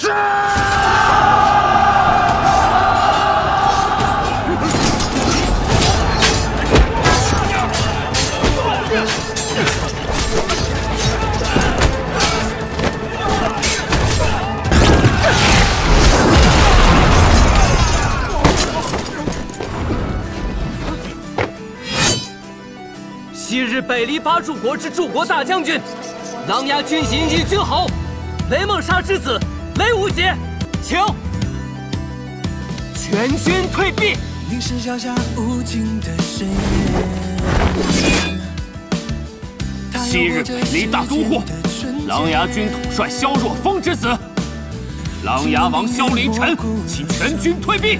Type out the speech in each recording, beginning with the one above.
是！昔日北篱八柱国之柱国大将军，琅琊军行一军侯，雷梦莎之子雷无邪，请全军退避。凝视脚下无尽的深渊。昔日北篱大都护，琅琊军统帅萧若风之子，琅琊王萧凌尘，请全军退避。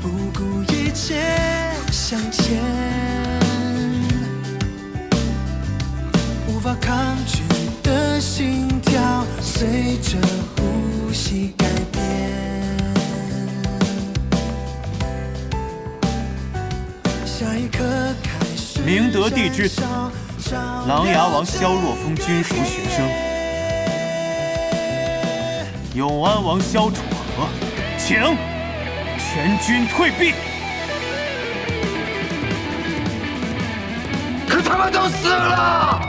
不顾一切向前，无法抗拒的心跳随着呼吸改变。下一刻开始，明德帝之子，琅琊王萧若风军属学生，永安王萧楚河，请全军退避。可他们都死了！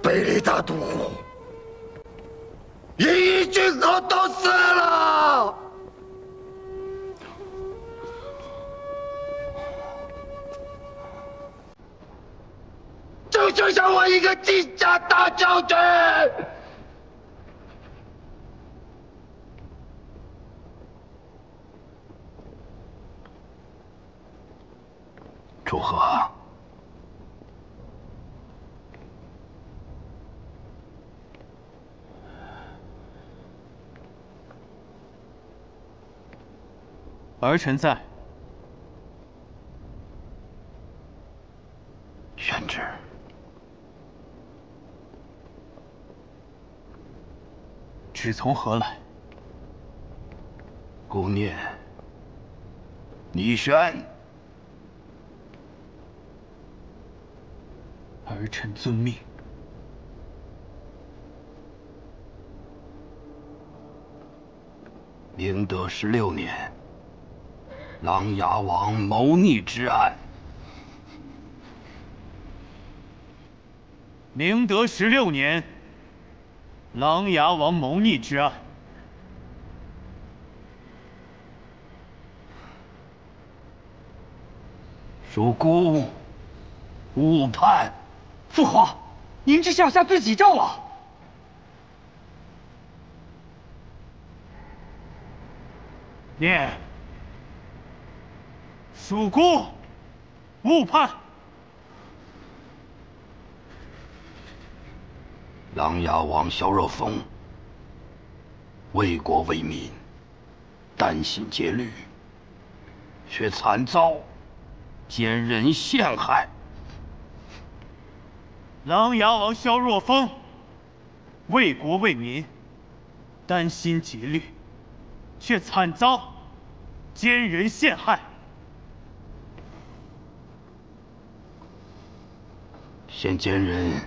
北篱大都护，银翼军侯都死了！就剩下我一个金家大将军！楚河，儿臣在。宣旨。旨从何来？顾念，你宣。儿臣遵命。明德16年，琅琊王谋逆之案。明德16年，琅琊王谋逆之案。属孤，误判。父皇，您这是要下罪己诏了。念，属孤，误判。琅琊王萧若风，为国为民，担心节虑，却惨遭奸人陷害。琅琊王萧若风，为国为民，担心节虑，却惨遭奸人陷害。现奸人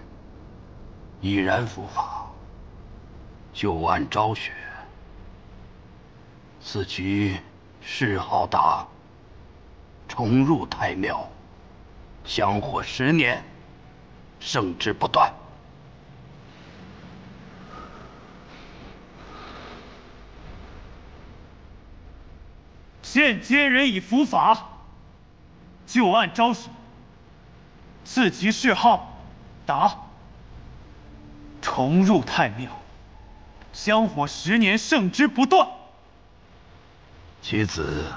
已然伏法，就案昭雪。此局谥号达，重入太庙，香火10年，圣之不断。现奸人已伏法，就案昭雪。赐其谥号达，重入太庙，香火10年，圣之不断。其子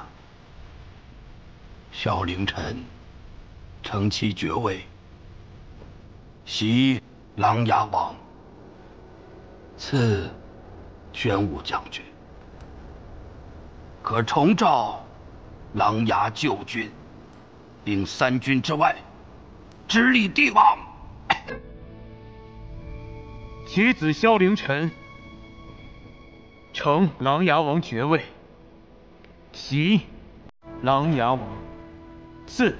萧凌尘承其爵位，袭琅琊王，赐宣武将军，可重召琅琊旧军，并3军之外，直隶帝王。其子萧凌尘承琅琊王爵位，袭琅琊王， 4.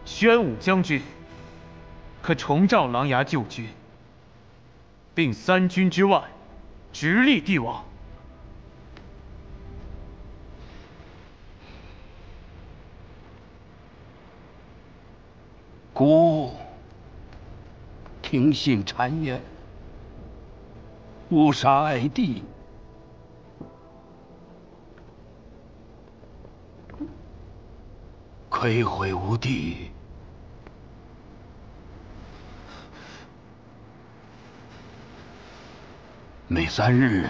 宣武将军，可重召琅琊旧军，并3军之外，直隶帝王。孤听信谗言，误杀爱弟，愧悔无地。每3日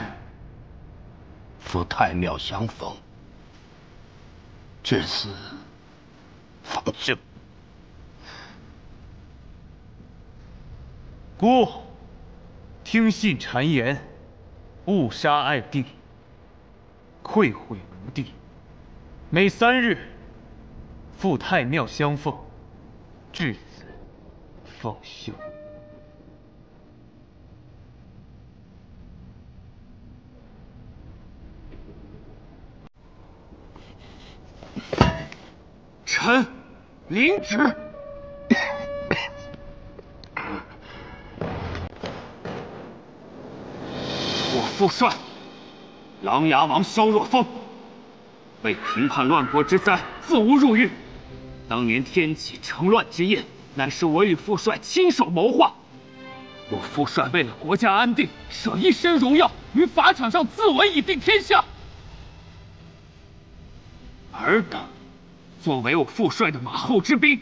赴太庙相逢，至死方休。孤听信谗言，误杀爱弟，愧悔无地。每3日赴太庙相逢，至死方休。臣领旨。我父帅琅琊王萧若风，为平叛乱国之灾，自吾入狱。当年天启乘乱之夜，乃是我与父帅亲手谋划。我父帅为了国家安定，舍一身荣耀，于法场上自刎以定天下。尔等作为我父帅的马后之兵，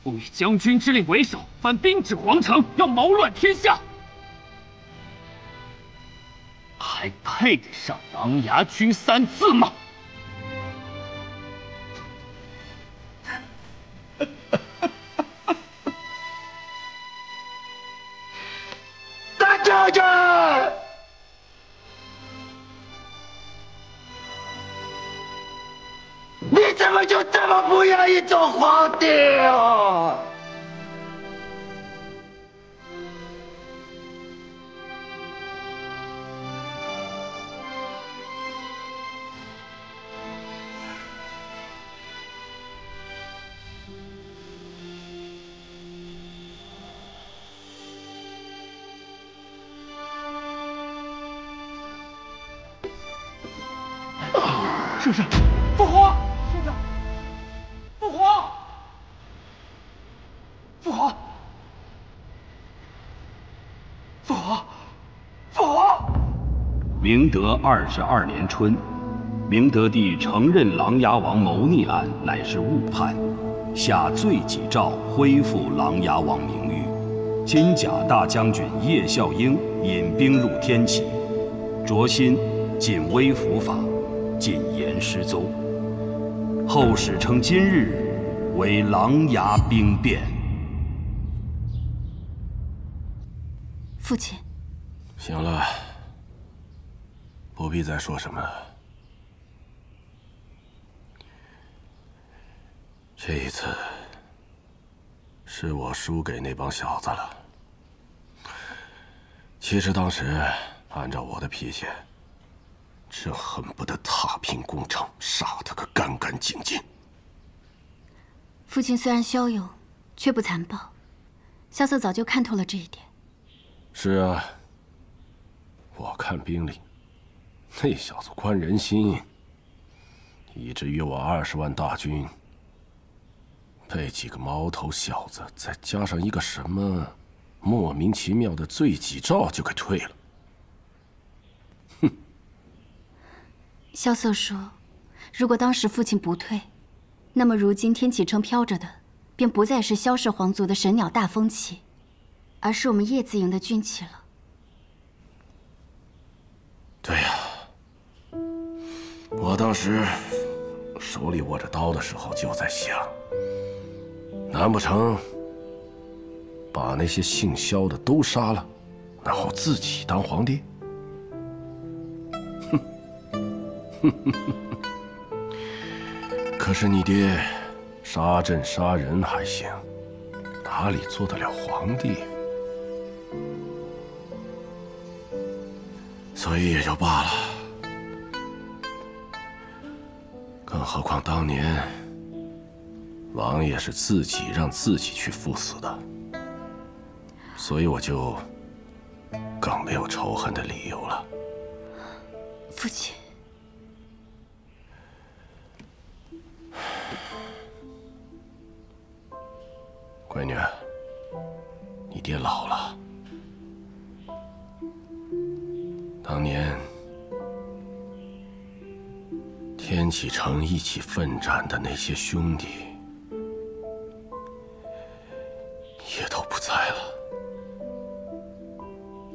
不以将军之令为首，反兵至皇城，要谋乱天下，还配得上琅琊军3字吗？大将军，你怎么就这么不愿意做皇帝啊？圣上，父皇！圣上，父皇！父皇！父皇！父皇！明德22年春，明德帝承认琅琊王谋逆案乃是误判，下罪己诏恢复琅琊王名誉。金甲大将军叶孝英引兵入天启，卓心尽微服法，尽言失踪。后史称今日为琅琊兵变。父亲，行了，不必再说什么了。这一次是我输给那帮小子了。其实当时按照我的脾气，真恨不得踏平宫城，杀他个干干净净。父亲虽然骁勇，却不残暴。萧瑟早就看透了这一点。是啊，我看兵力，那小子宽人心，以至于我20万大军被几个毛头小子，再加上一个什么莫名其妙的罪己诏就给退了。哼！萧瑟说，如果当时父亲不退，那么如今天启城飘着的，便不再是萧氏皇族的神鸟大风旗，而是我们叶子营的军旗了。对呀，我当时手里握着刀的时候就在想，难不成把那些姓萧的都杀了，然后自己当皇帝？可是你爹杀朕杀人还行，哪里做得了皇帝？所以也就罢了。更何况当年王爷是自己让自己去赴死的，所以我就更没有仇恨的理由了。父亲，闺女，你爹老了。当年天启城一起奋战的那些兄弟，也都不在了。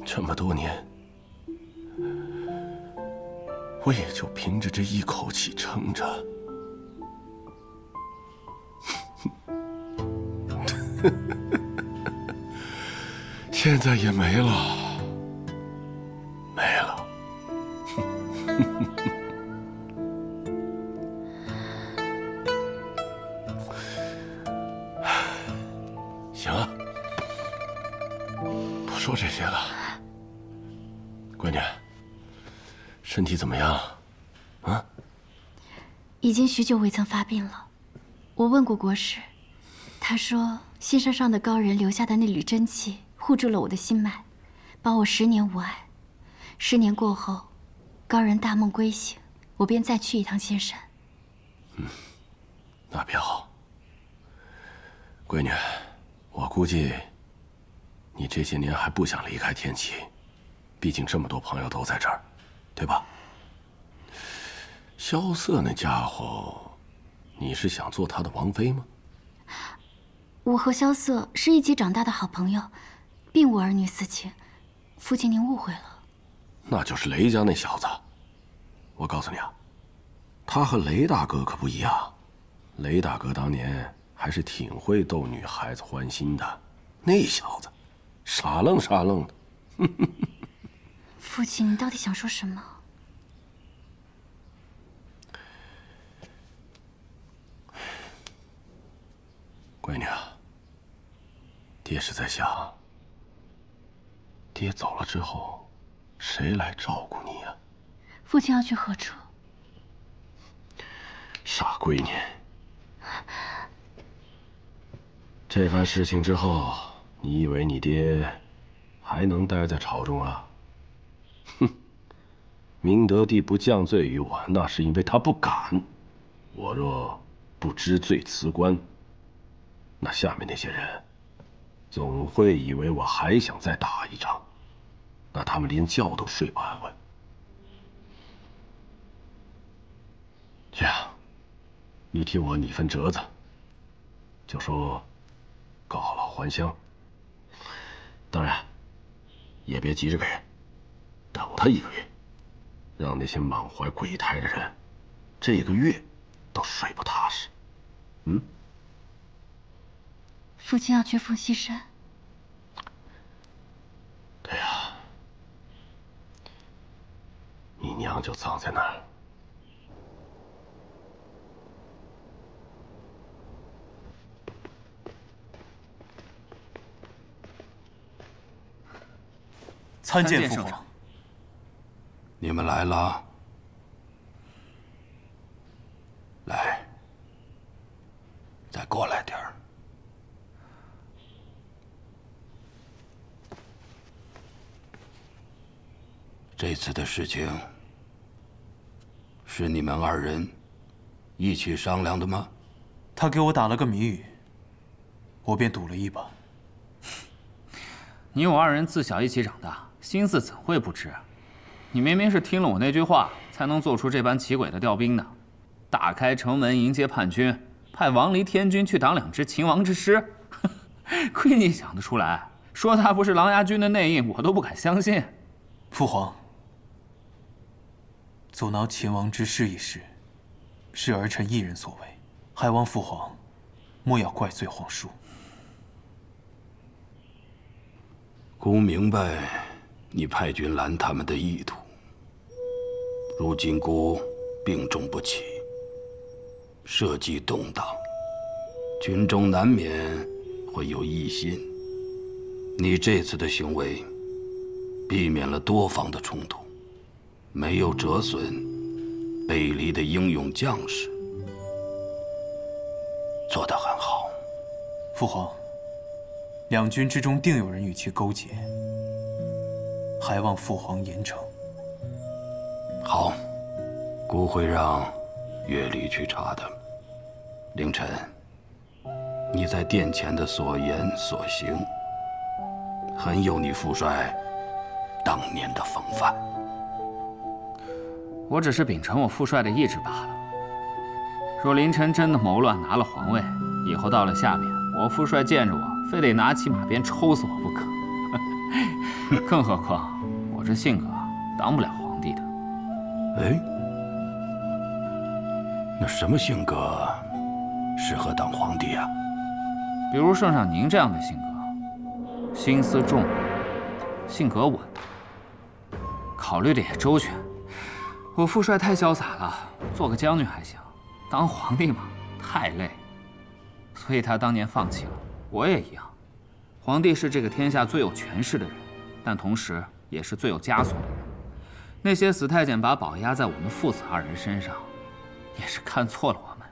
这么多年，我也就凭着这一口气撑着。现在也没了，没了。行了，不说这些了。闺女，身体怎么样？啊？已经许久未曾发病了。我问过国师，他说仙山上的高人留下的那缕真气护住了我的心脉，保我10年无碍。10年过后，高人大梦归醒，我便再去一趟仙山。那便好。闺女，我估计你这些年还不想离开天启，毕竟这么多朋友都在这儿，对吧？萧瑟那家伙，你是想做他的王妃吗？我和萧瑟是一起长大的好朋友，并无儿女私情。父亲，您误会了。那就是雷家那小子。我告诉你啊，他和雷大哥可不一样。雷大哥当年还是挺会逗女孩子欢心的，那小子傻愣傻愣的。父亲，您到底想说什么？闺女啊，爹是在想，爹走了之后，谁来照顾你呀？父亲要去何处？傻闺女，这番事情之后，你以为你爹还能待在朝中啊？哼！明德帝不降罪于我，那是因为他不敢。我若不知罪辞官，那下面那些人总会以为我还想再打一仗，那他们连觉都睡不安稳。这样，你替我拟份折子，就说告老还乡。当然，也别急着给，等他1个月，让那些满怀鬼胎的人这个月都睡不踏实。父亲要去凤栖山。对呀，你娘就葬在那儿。参见父皇。你们来了，来，再过来点儿。这次的事情是你们2人一起商量的吗？他给我打了个谜语，我便赌了一把。你我2人自小一起长大，心思怎会不知？你明明是听了我那句话，才能做出这般奇诡的调兵的。打开城门迎接叛军，派王离天军去挡2支秦王之师，亏你想得出来！说他不是琅琊军的内应，我都不敢相信。父皇，阻挠秦王之师一事，是儿臣一人所为，还望父皇莫要怪罪皇叔。姑明白你派军拦他们的意图，如今姑病重不起，社稷动荡，军中难免会有异心。你这次的行为，避免了多方的冲突，没有折损北离的英勇将士，做得很好。父皇，两军之中定有人与其勾结，还望父皇严惩。好，孤会让乐礼去查的。凌晨，你在殿前的所言所行，很有你父帅当年的风范。我只是秉承我父帅的意志罢了。若凌晨真的谋乱拿了皇位，以后到了下面，我父帅见着我，非得拿起马鞭抽死我不可。更何况我这性格当不了皇帝的。哎，那什么性格适合当皇帝啊？比如圣上您这样的性格，心思重，性格稳，考虑的也周全。我父帅太潇洒了，做个将军还行，当皇帝嘛太累，所以他当年放弃了。我也一样，皇帝是这个天下最有权势的人，但同时也是最有枷锁的人。那些死太监把宝压在我们父子二人身上，也是看错了我们。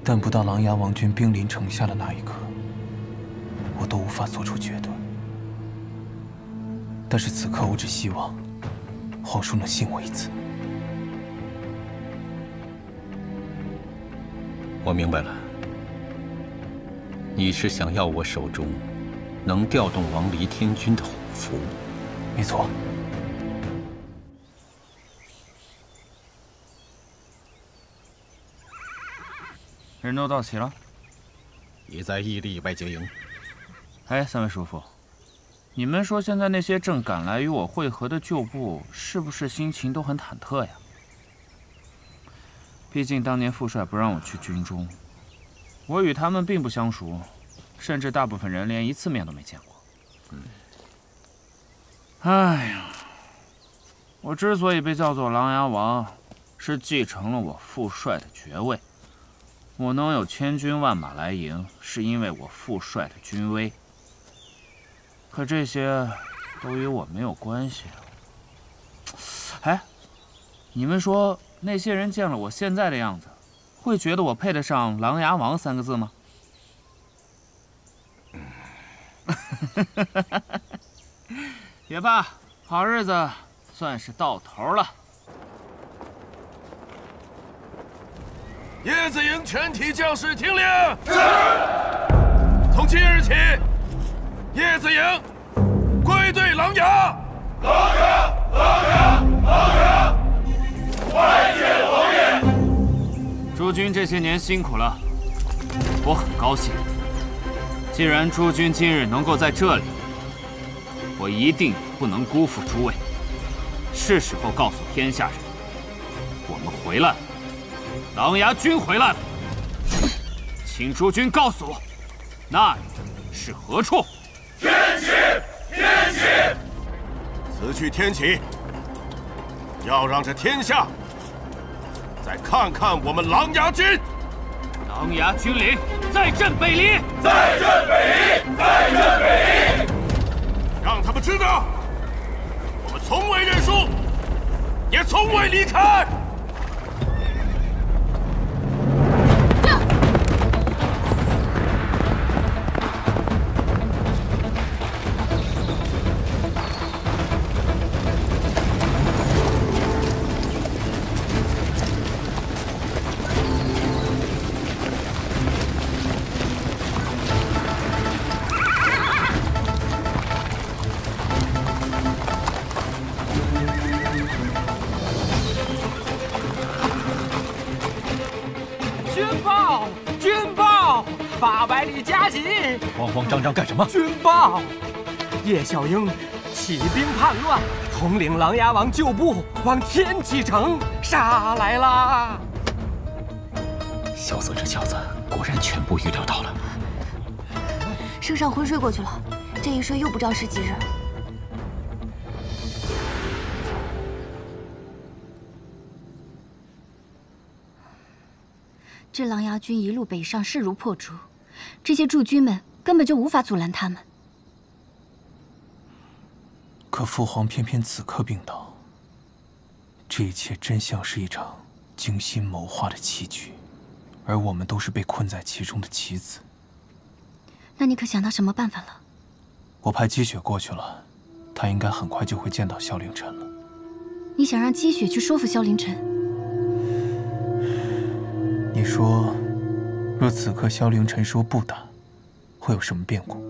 但不到琅琊王军兵临城下的那一刻，我都无法做出决断。但是此刻，我只希望皇叔能信我一次。我明白了，你是想要我手中能调动王离天军的虎符。没错。人都到齐了，已在屹立外接营。哎，三位叔父，你们说现在那些正赶来与我会合的旧部，是不是心情都很忐忑呀？毕竟当年父帅不让我去军中，我与他们并不相熟，甚至大部分人连一次面都没见过。哎呀，我之所以被叫做琅琊王，是继承了我父帅的爵位。我能有千军万马来迎，是因为我父帅的军威。可这些都与我没有关系。哎，你们说那些人见了我现在的样子，会觉得我配得上琅琊王3个字吗？也罢，好日子算是到头了。叶子营全体将士听令！是。从今日起，叶子营归队琅琊。琅琊，琅琊，琅琊！拜见王爷。诸君这些年辛苦了，我很高兴。既然诸君今日能够在这里，我一定不能辜负诸位。是时候告诉天下人，我们回来了。琅琊军回来了，请诸君告诉我，那里是何处？天启，天启！此去天启，要让这天下再看看我们琅琊军。琅琊军临，再镇北离！再镇北离！再镇北离！让他们知道，我们从未认输，也从未离开。800里加急！慌慌张张干什么？军报！叶小英起兵叛乱，统领琅琊王旧部往天启城杀来啦！萧瑟这小子果然全部预料到了。圣上昏睡过去了，这一睡又不知道是几日。这琅琊军一路北上，势如破竹，这些驻军们根本就无法阻拦他们。可父皇偏偏此刻病倒，这一切真像是一场精心谋划的棋局，而我们都是被困在其中的棋子。那你可想到什么办法了？我派积雪过去了，他应该很快就会见到萧凌晨了。你想让积雪去说服萧凌晨？你说，若此刻萧凌晨说不打，会有什么变故？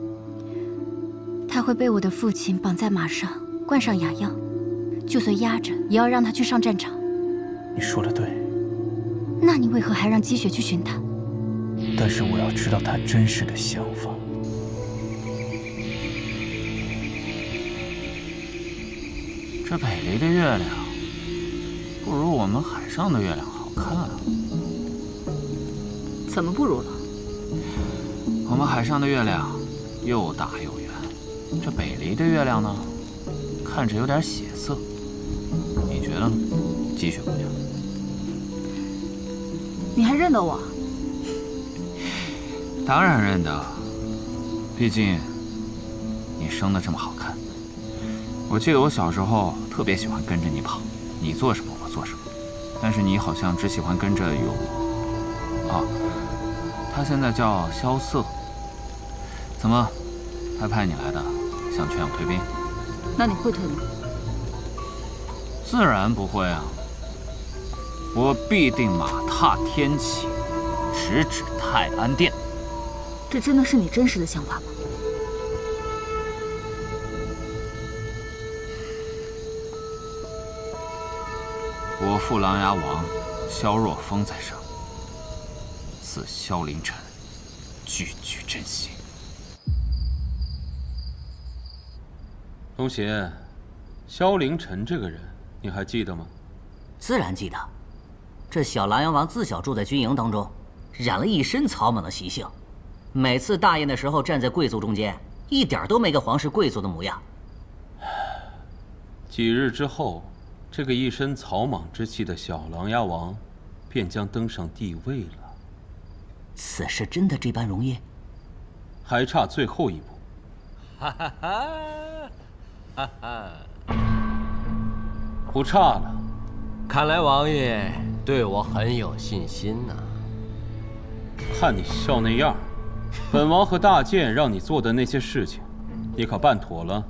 他会被我的父亲绑在马上，灌上哑药，就算压着，也要让他去上战场。你说的对。那你为何还让积雪去寻他？但是我要知道他真实的想法。这北离的月亮，不如我们海上的月亮好看啊。怎么不如了？我们海上的月亮又大又圆，这北离的月亮呢，看着有点血色。你觉得呢，积雪姑娘？你还认得我？当然认得，毕竟你生得这么好看。我记得我小时候特别喜欢跟着你跑，你做什么我做什么。但是你好像只喜欢跟着他现在叫萧瑟。怎么，他派你来的，想劝我退兵？那你会退吗？自然不会啊。我必定马踏天启，直指泰安殿。这真的是你真实的想法吗？我父琅琊王萧若风在上，赐萧凌晨句句真心。东邪，萧凌晨这个人你还记得吗？自然记得。这小琅琊王自小住在军营当中，染了一身草莽的习性。每次大宴的时候，站在贵族中间，一点都没个皇室贵族的模样。几日之后，这个一身草莽之气的小琅琊王，便将登上帝位了。此事真的这般容易？还差最后一步。哈哈哈，哈哈，不差了。看来王爷对我很有信心呐。看你笑那样，本王和大剑让你做的那些事情，你可办妥了？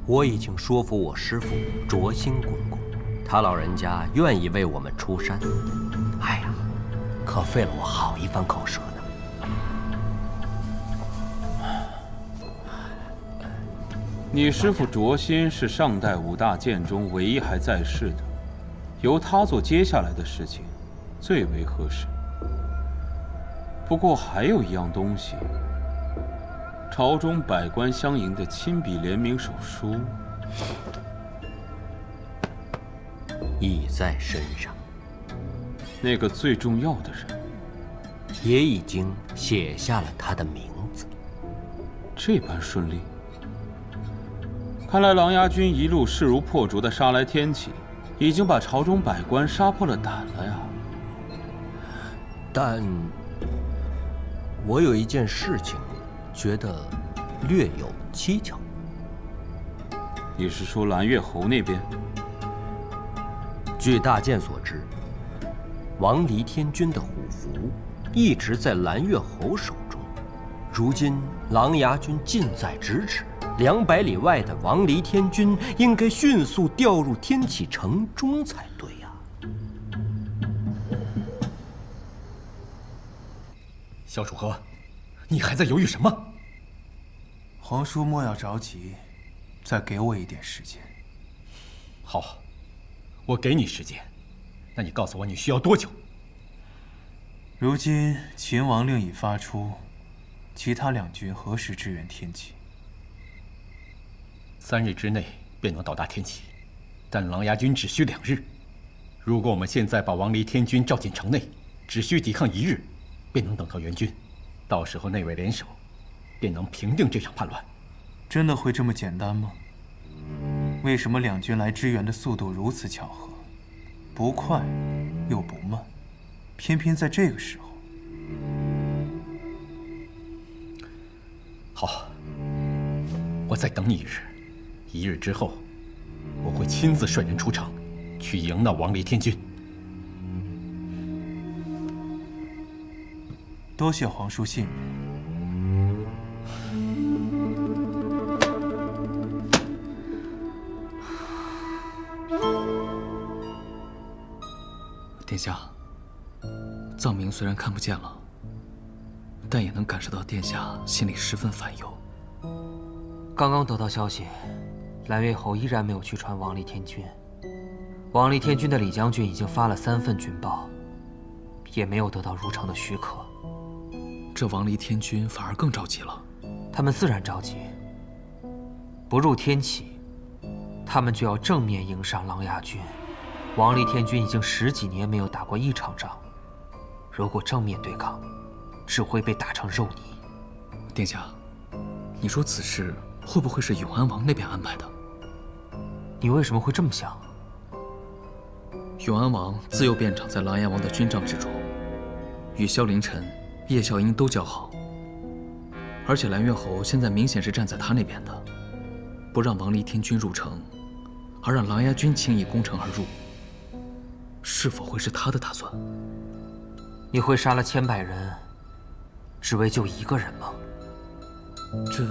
我已经说服我师父卓心公公，他老人家愿意为我们出山。哎呀，可费了我好一番口舌呢。你师父卓心是上代5大剑中唯一还在世的，由他做接下来的事情，最为合适。不过还有一样东西，朝中百官相迎的亲笔联名手书，已在身上。那个最重要的人，也已经写下了他的名字。这般顺利，看来琅琊军一路势如破竹的杀来天启，已经把朝中百官杀破了胆了呀。但我有一件事情，觉得略有蹊跷。你是说蓝月侯那边？据大剑所知，王离天军的虎符一直在蓝月侯手中，如今琅琊军近在咫尺，200里外的王离天军应该迅速调入天启城中才对呀。萧楚河，你还在犹豫什么？皇叔莫要着急，再给我一点时间。好，我给你时间。那你告诉我你需要多久？如今秦王令已发出，其他2军何时支援天启？3日之内便能到达天启，但琅琊军只需2日。如果我们现在把王离天军召进城内，只需抵抗1日，便能等到援军。到时候内外联手，便能平定这场叛乱。真的会这么简单吗？为什么2军来支援的速度如此巧合，不快又不慢，偏偏在这个时候？好，我再等你1日。1日之后，我会亲自率人出城，去迎那王离天军。多谢皇叔信任。殿下，藏民虽然看不见了，但也能感受到殿下心里十分烦忧。刚刚得到消息，蓝月侯依然没有去传王离天军。王离天军的李将军已经发了3份军报，也没有得到入城的许可。这王离天军反而更着急了。他们自然着急。不入天启，他们就要正面迎上琅琊军。王离天军已经10几年没有打过一场仗，如果正面对抗，只会被打成肉泥。殿下，你说此事会不会是永安王那边安排的？你为什么会这么想？永安王自幼便长在琅琊王的军帐之中，与萧凌晨、叶孝英都交好，而且蓝月侯现在明显是站在他那边的，不让王离天军入城，而让琅琊军轻易攻城而入，是否会是他的打算？你会杀了千百人，只为救一个人吗？这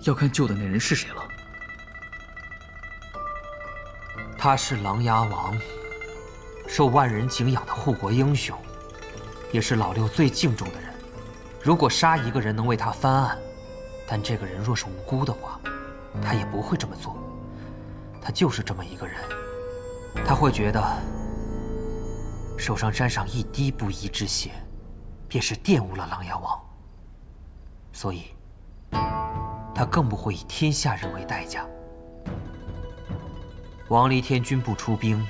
要看救的那人是谁了。他是琅琊王，受万人敬仰的护国英雄，也是老六最敬重的人。如果杀一个人能为他翻案，但这个人若是无辜的话，他也不会这么做。他就是这么一个人，他会觉得手上沾上一滴不义之血，便是玷污了琅琊王，所以他更不会以天下人为代价。王离天军不出兵，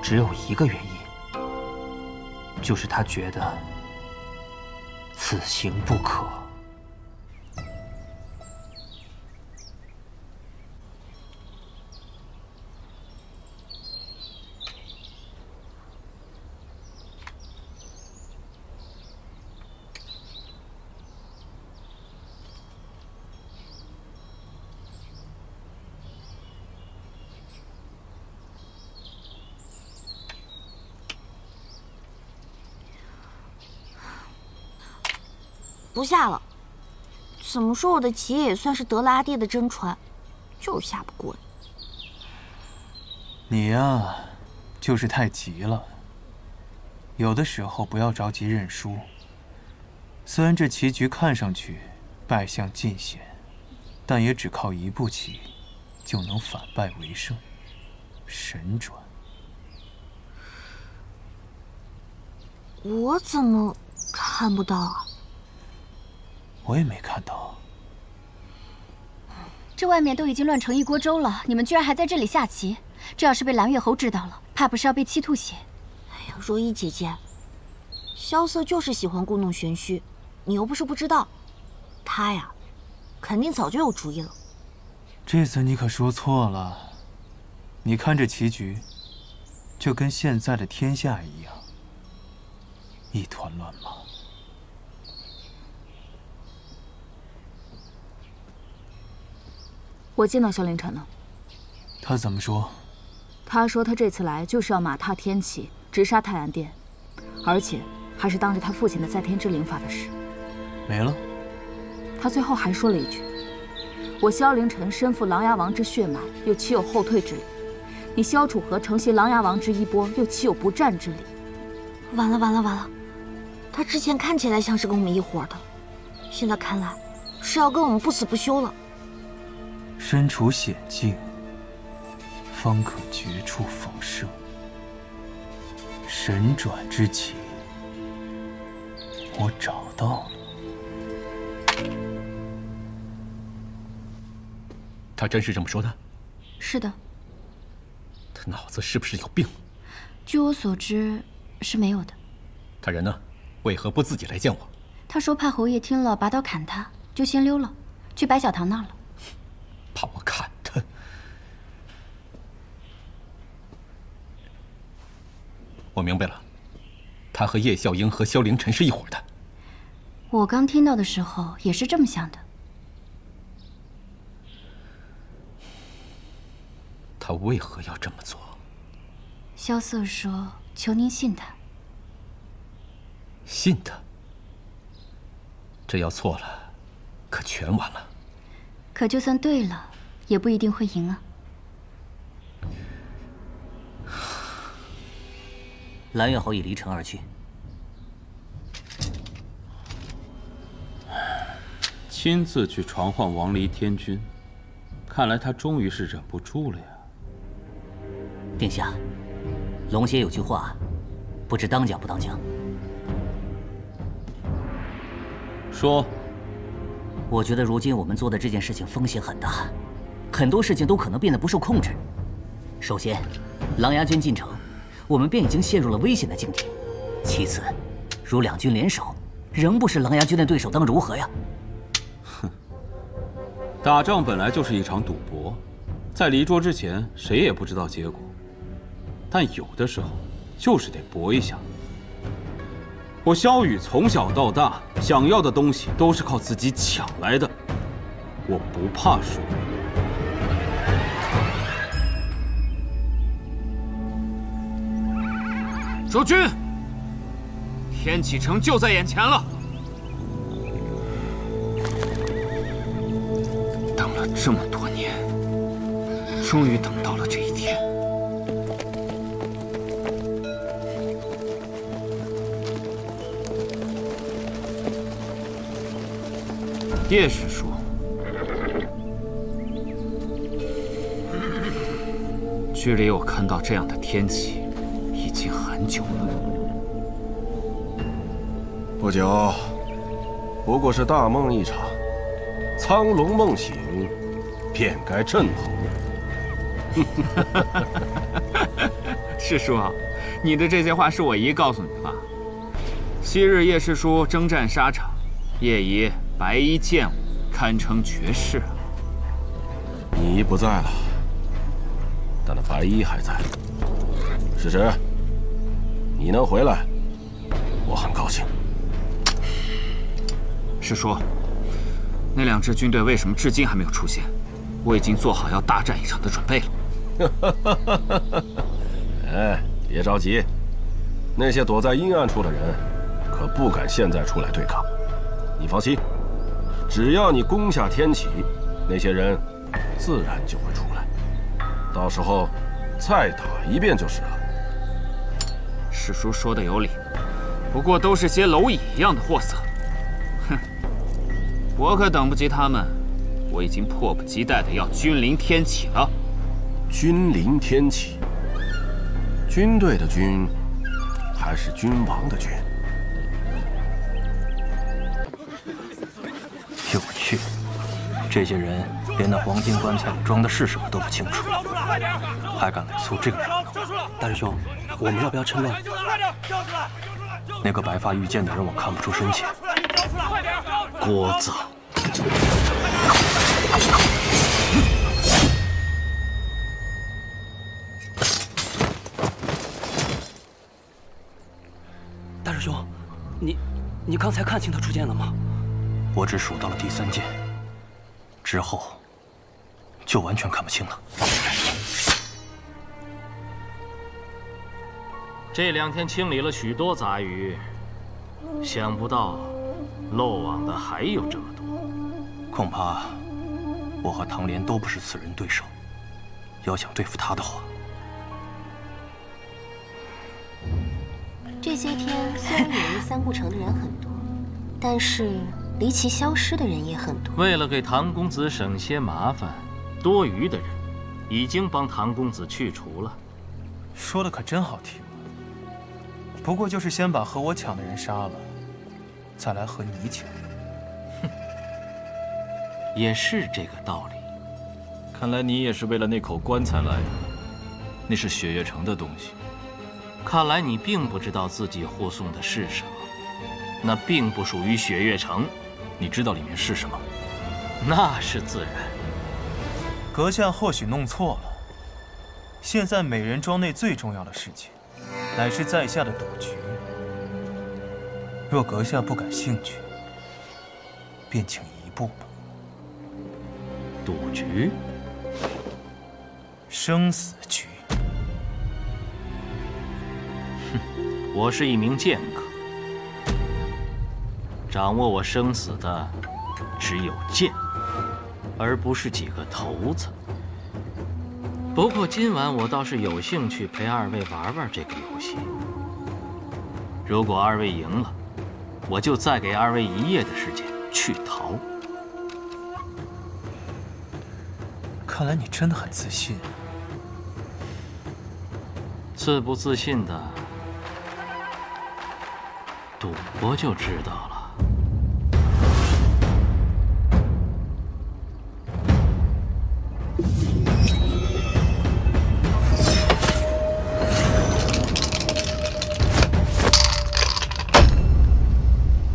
只有一个原因，就是他觉得此行不可。不下了，怎么说我的棋也算是得了阿爹的真传，就是下不过你。你呀，就是太急了。有的时候不要着急认输。虽然这棋局看上去败相尽显，但也只靠一步棋就能反败为胜，神转。我怎么看不到啊？我也没看到。这外面都已经乱成一锅粥了，你们居然还在这里下棋，这要是被蓝月侯知道了，怕不是要被气吐血。哎呀，若依姐姐，萧瑟就是喜欢故弄玄虚，你又不是不知道，他呀，肯定早就有主意了。这次你可说错了。你看这棋局，就跟现在的天下一样，一团乱麻。我见到萧凌晨了。他怎么说？他说他这次来就是要马踏天启，直杀太安殿，而且还是当着他父亲的在天之灵发的誓。没了。他最后还说了一句：“我萧凌晨身负琅琊王之血脉，又岂有后退之理？你萧楚河承袭琅琊王之衣钵，又岂有不战之理？”完了完了完了！他之前看起来像是跟我们一伙的，现在看来是要跟我们不死不休了。身处险境，方可绝处逢生。神转之棋，我找到了。他真是这么说的？是的。他脑子是不是有病？据我所知，是没有的。他人呢？为何不自己来见我？他说怕侯爷听了拔刀砍他，就先溜了，去白小堂那儿了。怕我砍他？我明白了，他和叶孝英和萧凌晨是一伙的。我刚听到的时候也是这么想的。他为何要这么做？萧瑟说：“求您信他。”信他？这要错了，可全完了。可就算对了，也不一定会赢啊。蓝月侯已离城而去。亲自去传唤王离天君，看来他终于是忍不住了呀。殿下，龙邪有句话，不知当讲不当讲。说。我觉得如今我们做的这件事情风险很大，很多事情都可能变得不受控制。首先，琅琊军进城，我们便已经陷入了危险的境地。其次，如两军联手，仍不是琅琊军的对手，当如何呀？哼，打仗本来就是一场赌博，在离桌之前，谁也不知道结果。但有的时候，就是得搏一下。我萧雨从小到大想要的东西都是靠自己抢来的，我不怕输。守军，天启城就在眼前了。等了这么多年，终于等到了这一天。叶师叔，距离我看到这样的天启已经很久了。不久，不过是大梦一场，苍龙梦醒，便该震吼。师叔，你的这些话是我姨告诉你的吧？昔日叶师叔征战沙场，叶姨白衣剑舞，堪称绝世。你不在了，但那白衣还在。世侄，你能回来，我很高兴。师叔，那两支军队为什么至今还没有出现？我已经做好要大战一场的准备了。哎，别着急，那些躲在阴暗处的人，可不敢现在出来对抗。你放心。只要你攻下天启，那些人自然就会出来，到时候再打一遍就是了。师叔说的有理，不过都是些蝼蚁一样的货色。哼，我可等不及他们，我已经迫不及待的要君临天启了。君临天启，军队的军，还是君王的君？有趣，这些人连那黄金棺材里装的是什么都不清楚，还敢来凑这个热闹。大师兄，我们要不要趁乱？那个白发御剑的人我看不出深浅。郭子，大师兄，你刚才看清他出剑了吗？我只数到了第3剑，之后就完全看不清了。这2天清理了许多杂鱼，想不到漏网的还有这么多。恐怕我和唐莲都不是此人对手。要想对付他的话，这些天虽然远离三顾城的人很多，但是离奇消失的人也很多。为了给唐公子省些麻烦，多余的人已经帮唐公子去除了。说的可真好听。不过就是先把和我抢的人杀了，再来和你抢。哼，也是这个道理。看来你也是为了那口棺材来的，那是雪月城的东西。看来你并不知道自己护送的是什么，那并不属于雪月城。你知道里面是什么？那是自然。阁下或许弄错了，现在美人庄内最重要的事情，乃是在下的赌局。若阁下不感兴趣，便请移步吧。赌局？生死局。哼，我是一名剑客，掌握我生死的只有剑，而不是几个头子。不过今晚我倒是有兴趣陪二位玩玩这个游戏。如果二位赢了，我就再给二位1夜的时间去逃。看来你真的很自信。自不自信的，赌博就知道了。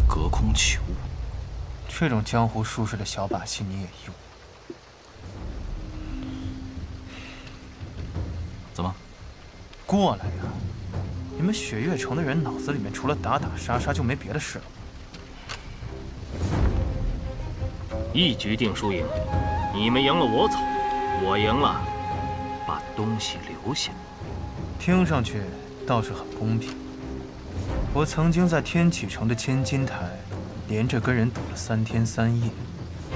隔空取物，这种江湖术士的小把戏你也用？怎么？过来呀！你们雪月城的人脑子里面除了打打杀杀就没别的事了。一局定输赢，你们赢了我走，我赢了把东西留下。听上去倒是很公平。我曾经在天启城的千金台，连着跟人赌了3天3夜，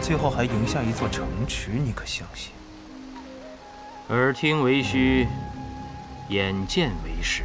最后还赢下一座城池，你可相信？耳听为虚，眼见为实。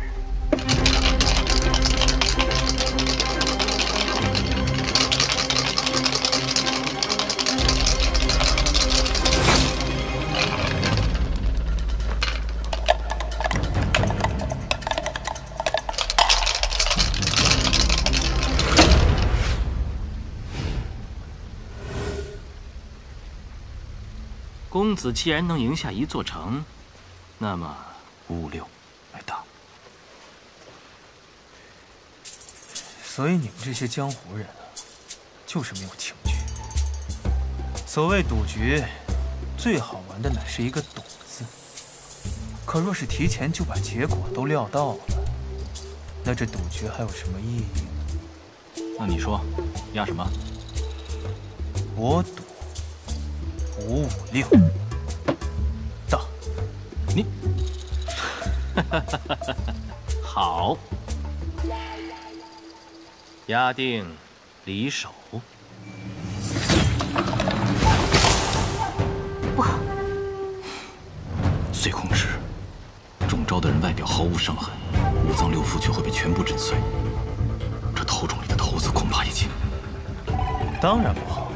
公子既然能赢下一座城，那么5、6来打。所以你们这些江湖人啊，就是没有情趣。所谓赌局，最好玩的乃是一个“赌”字。可若是提前就把结果都料到了，那这赌局还有什么意义呢？那你说，压什么？我赌5、5、6。到。你。好。压定离手。不好！虽控制，中招的人外表毫无伤痕，5脏6腑却会被全部震碎。这头中里的头子恐怕已经……当然不好。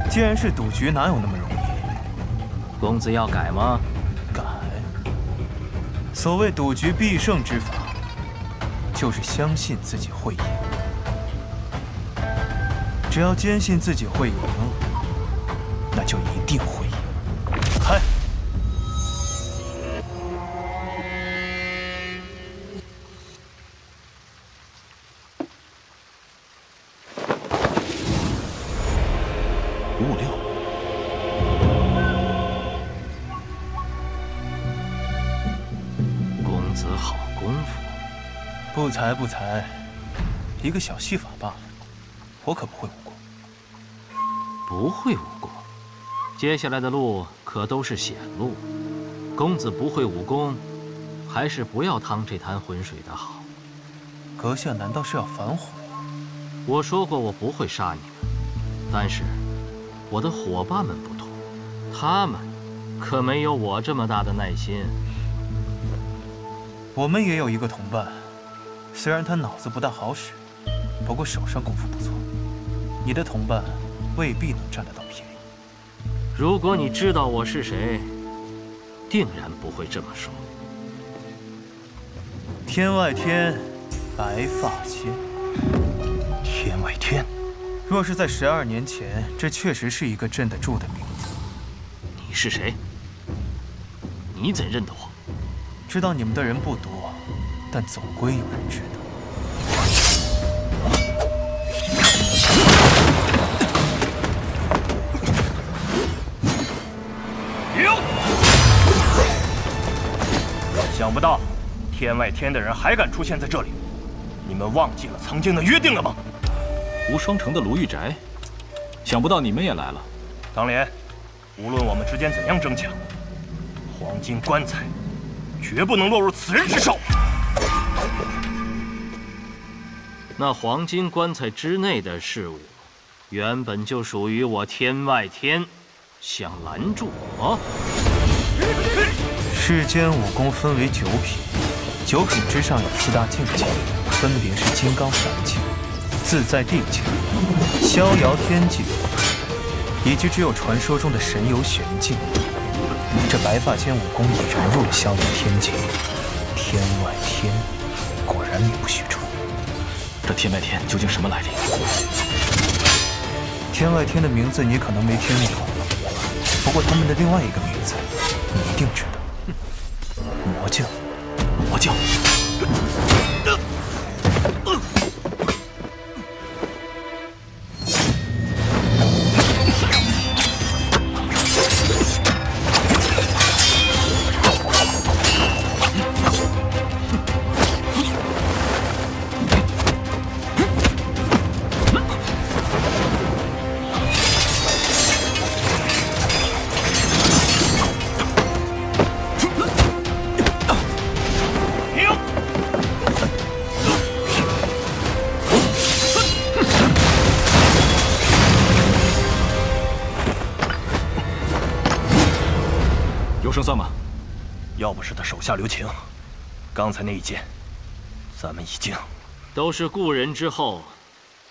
既然是赌局，哪有那么容易？公子要改吗？改。所谓赌局必胜之法，就是相信自己会赢。只要坚信自己会赢，那就一定会赢。开！5、5、6。公子好功夫。不才不才，一个小戏法罢了。我可不会武功。不会武功，接下来的路可都是险路。公子不会武功，还是不要趟这滩浑水的好。阁下难道是要反悔？我说过我不会杀你们，但是我的伙伴们不同，他们可没有我这么大的耐心。我们也有一个同伴，虽然他脑子不大好使，不过手上功夫不错。你的同伴未必能占得到便宜。如果你知道我是谁，定然不会这么说。天外天，白发仙。天外天，若是在12年前，这确实是一个镇得住的名字。你是谁？你怎认得我？知道你们的人不多，但总归有人知道。想不到，天外天的人还敢出现在这里，你们忘记了曾经的约定了吗？无双城的卢玉宅，想不到你们也来了。当年，无论我们之间怎样争抢，黄金棺材绝不能落入此人之手。那黄金棺材之内的事物，原本就属于我天外天，想拦住我？世间武功分为9品，9品之上有4大境界，分别是金刚凡境、自在地境、逍遥天境，以及只有传说中的神游玄境。这白发仙武功已融入了逍遥天境，天外天，果然名不虚传。这天外天究竟什么来历？天外天的名字你可能没听过，不过他们的另外一个名字你一定知道。魔教。魔教。胜算吗？要不是他手下留情，刚才那一剑，咱们已经都是故人之后，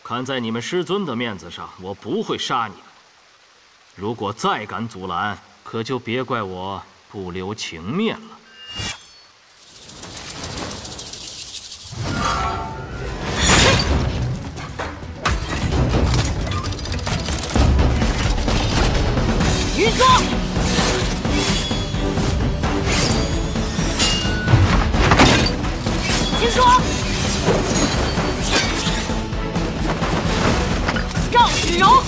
看在你们师尊的面子上，我不会杀你们。如果再敢阻拦，可就别怪我不留情面了。云缩。听说，赵雨柔，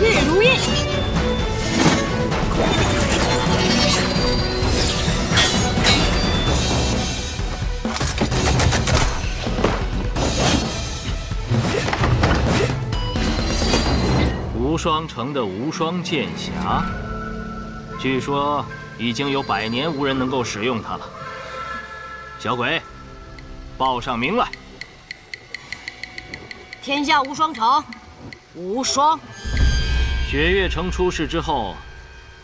月如印，无双城的无双剑匣，据说已经有100年无人能够使用它了。小鬼，报上名来。天下无双城，无双。雪月城出事之后，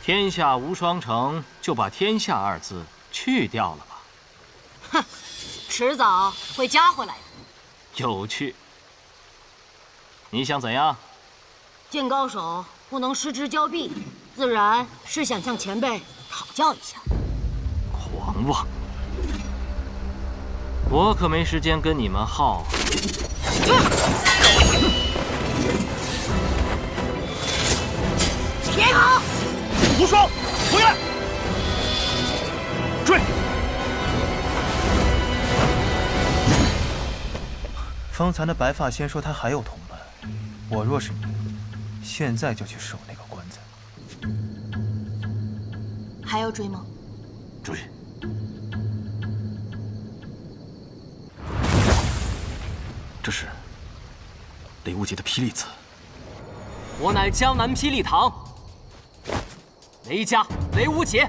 天下无双城就把“天下”2字去掉了吧？哼，迟早会加回来的。有趣。你想怎样？见高手不能失之交臂，自然是想向前辈讨教一下。狂妄！我可没时间跟你们耗。别跑！无双，回来！追！方才的白发仙说他还有同伴，我若是你，现在就去守那个棺材。还要追吗？追。这是雷无极的霹雳刺。我乃江南霹雳堂雷家雷无极，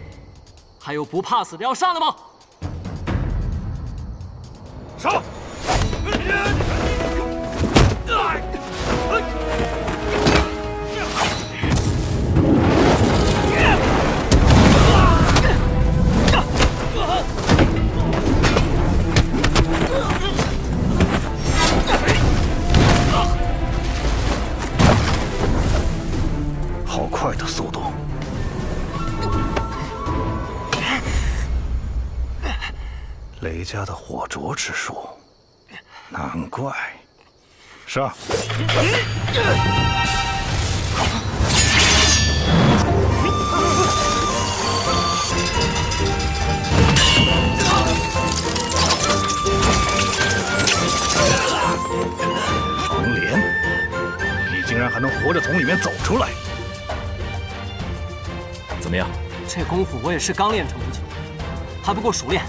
还有不怕死的要上的吗？上！好快的速度！雷家的火灼之术，难怪。上！黄莲，你竟然还能活着从里面走出来！怎么样？这功夫我也是刚练成不久，还不够熟练。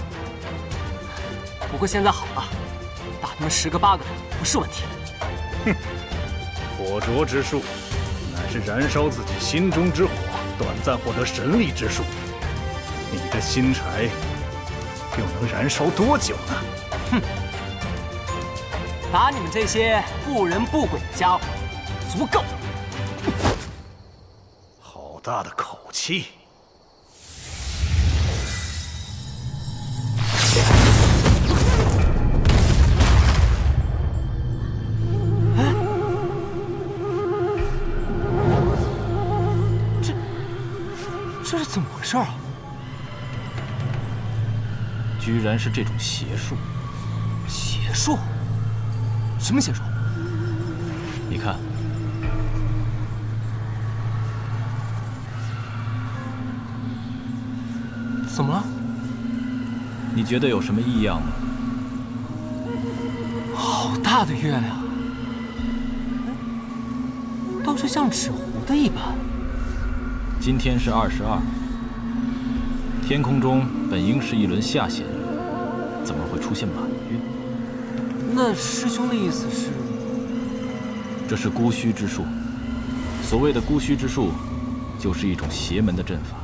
不过现在好了，打他们10个8个的不是问题。哼，火灼之术，乃是燃烧自己心中之火，短暂获得神力之术，你的新柴又能燃烧多久呢？哼！打你们这些不人不鬼的家伙，足够。好大的口气！这是怎么回事啊？居然是这种邪术！邪术？什么邪术？你看，怎么了？你觉得有什么异样吗？好大的月亮，倒是像纸糊的一般。今天是22，天空中本应是一轮下弦月，怎么会出现满月？那师兄的意思是，这是孤虚之术。所谓的孤虚之术，就是一种邪门的阵法。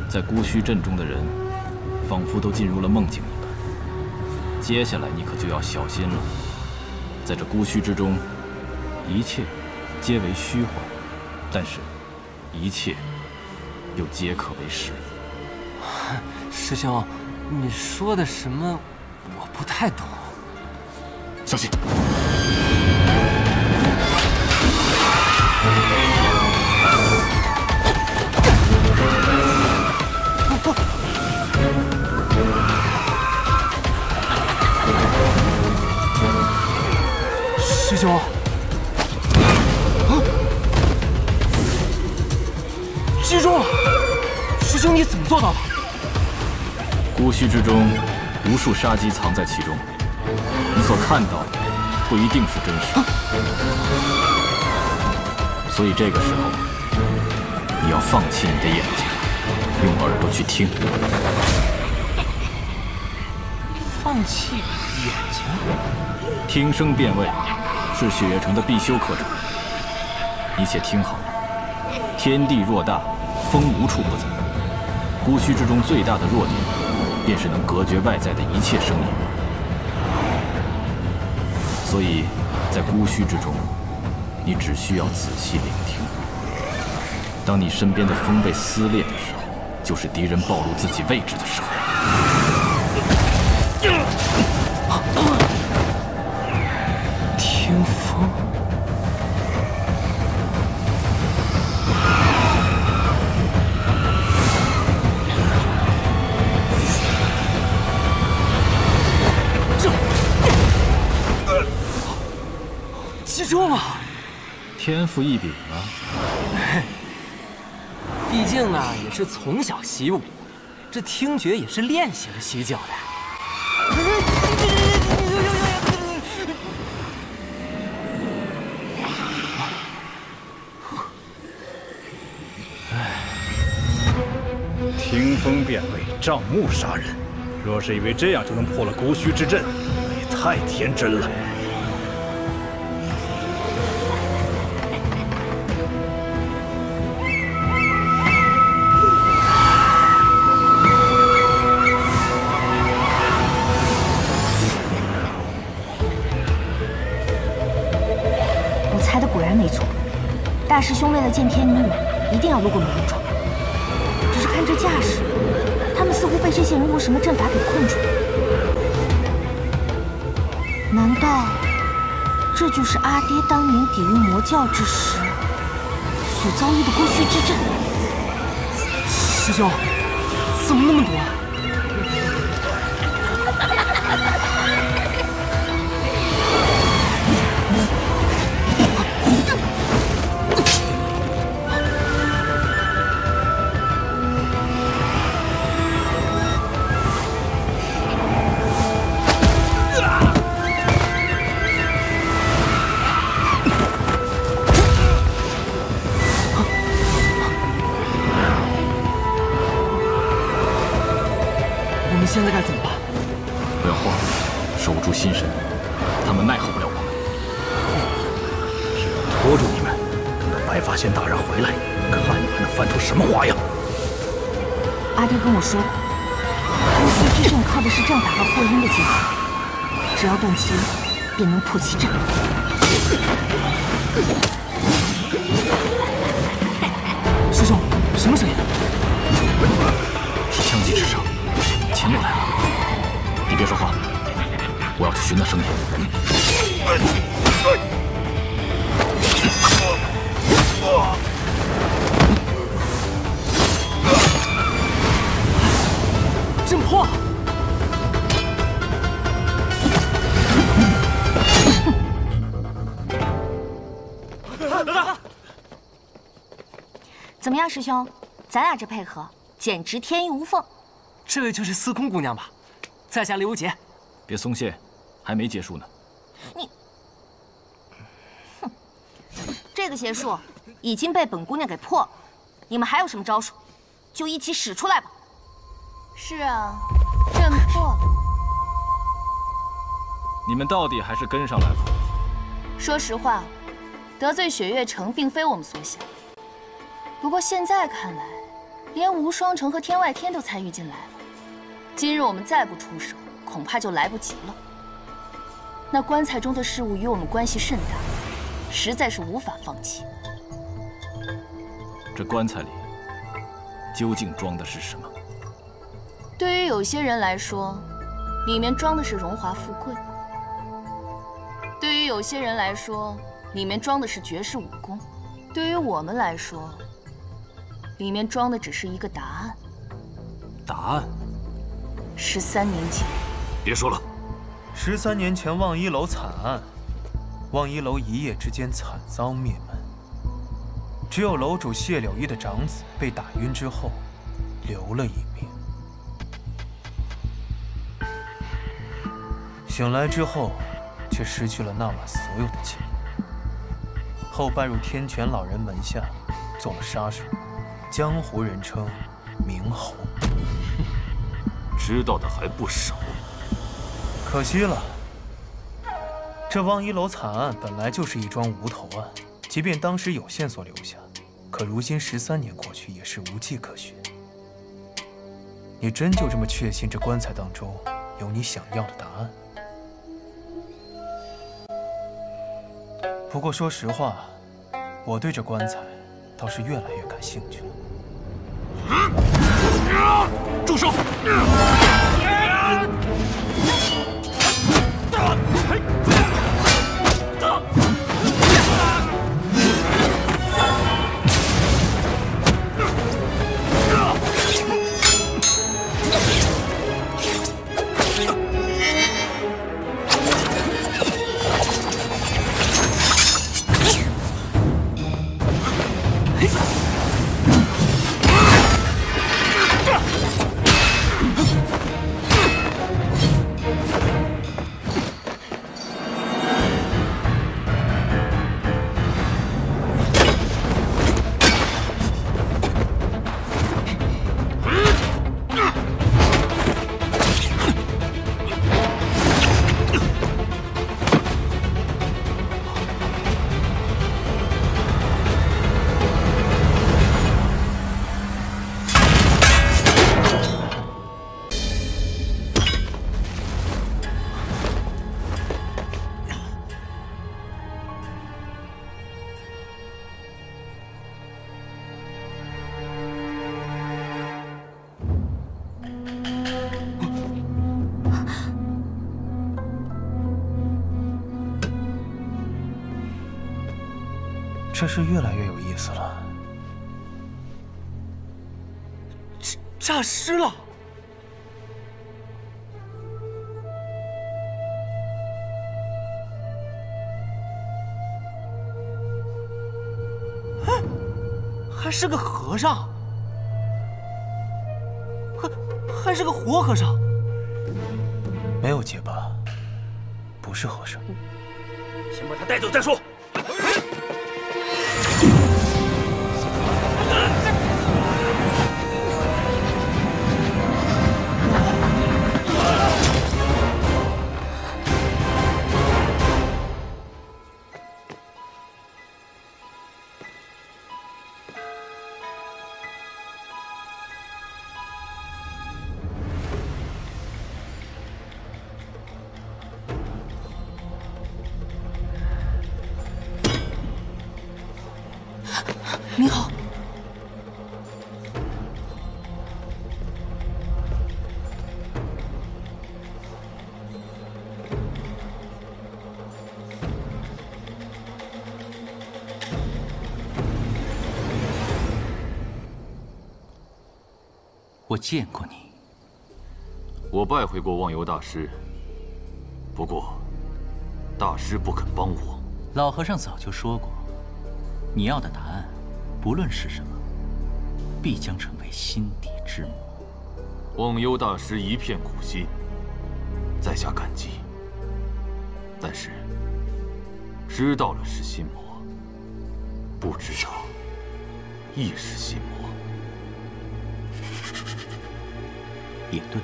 在孤虚阵中的人，仿佛都进入了梦境一般。接下来你可就要小心了。在这孤虚之中，一切皆为虚幻，但是一切又皆可为实。师兄，你说的什么？我不太懂。小心！师兄，击中了！师兄，你怎么做到的？孤虚之中，无数杀机藏在其中，你所看到的不一定是真实。所以这个时候，你要放弃你的眼睛，用耳朵去听。放弃眼睛？听声辨位是血月城的必修课程。你且听好了：天地若大，风无处不在。孤虚之中最大的弱点，便是能隔绝外在的一切声音。所以，在孤虚之中，你只需要仔细聆听。当你身边的风被撕裂的时候，就是敌人暴露自己位置的时候。听风。击中了！天赋异禀啊！毕竟呢，也是从小习武，这听觉也是练习了许久的。听风辨位，仗目杀人。若是以为这样就能破了孤虚之阵，也太天真了。我猜的果然没错，大师兄为了见天女，一定要路过梅林庄。只是看这架势，他们似乎被这些人用什么阵法给困住了。难道这就是阿爹当年抵御魔教之时所遭遇的孤虚之阵？师兄，怎么那么多啊？现在该怎么办？不要慌，守住心神，他们奈何不了我们。只要拖住你们，等到白才发现大人回来，看你还能翻出什么花样。阿爹跟我说过，突袭之阵靠的是阵法和后音的结合，只要断其一，便能破其阵。师兄，什么声音？是枪击之声，前面来了。你别说话，我要去寻那声音。阵破！怎么样，师兄？咱俩这配合简直天衣无缝。这位就是司空姑娘吧？在下刘杰。别松懈，还没结束呢。你，哼，这个邪术已经被本姑娘给破了。你们还有什么招数，就一起使出来吧。是啊，阵破了。你们到底还是跟上来了。说实话，得罪雪月城并非我们所想。不过现在看来，连无双城和天外天都参与进来了。今日我们再不出手，恐怕就来不及了。那棺材中的事物与我们关系甚大，实在是无法放弃。这棺材里究竟装的是什么？对于有些人来说，里面装的是荣华富贵；对于有些人来说，里面装的是绝世武功；对于我们来说，里面装的只是一个答案。答案13年前。别说了。13年前望一楼惨案，望一楼一夜之间惨遭灭门。只有楼主谢柳依的长子被打晕之后，留了一命。醒来之后，却失去了那晚所有的记忆。后拜入天泉老人门下，做了杀手，江湖人称明侯。知道的还不少。可惜了，这望一楼惨案本来就是一桩无头案，即便当时有线索留下，可如今13年过去，也是无迹可寻。你真就这么确信这棺材当中有你想要的答案？不过说实话，我对这棺材倒是越来越感兴趣了。住手！这是越来越有意思了。诈尸了！还是个和尚，还是个活和尚。没有结巴，不是和尚。先把他带走再说。你好。我见过你。我拜会过忘忧大师，不过大师不肯帮我。老和尚早就说过，你要的答案，不论是什么，必将成为心底之魔。忘忧大师一片苦心，在下感激。但是知道了是心魔，不知道亦是心魔。也对。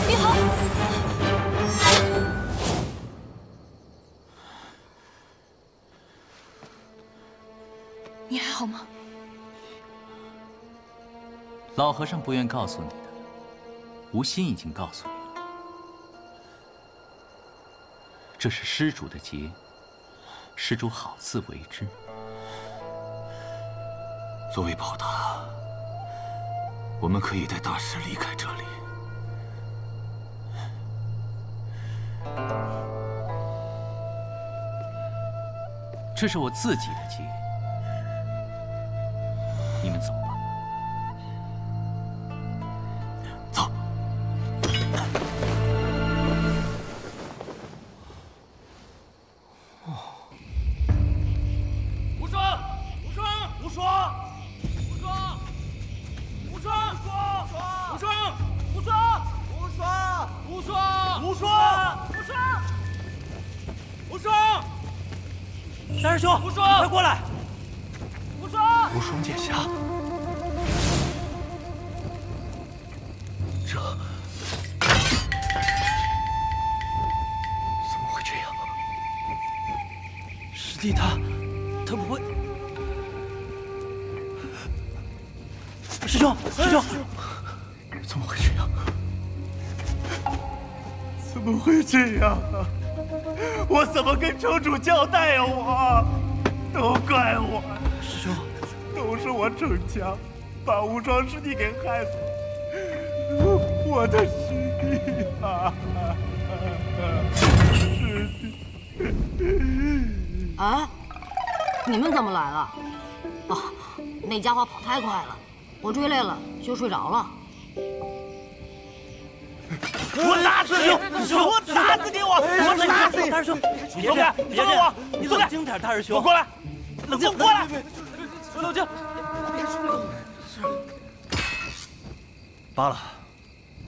你好。你还好吗？老和尚不愿告诉你的，无心已经告诉你了。这是施主的劫，施主好自为之。作为报答，我们可以带大师离开这里。这是我自己的劫，你们走吧。走。无双，无双，无双，无双，无双，无双，无双，无双，无双，无双，无双，无双，大师兄，无双，快过来！无双，无双剑侠，这怎么会这样？师弟他不会。师兄，师兄，怎么会这样？怎么会这样啊？我怎么跟城主交代呀？都怪我，师兄，都是我逞强，把无双师弟给害死了。我的师弟啊，师弟！哎，你们怎么来了？啊，那家伙跑太快了，我追累了就睡着了。我打死你！我打死你！我打死你！大师兄，你松开！你松开我！你冷静点，大师兄。我过来，冷静，过来，冷静。罢了，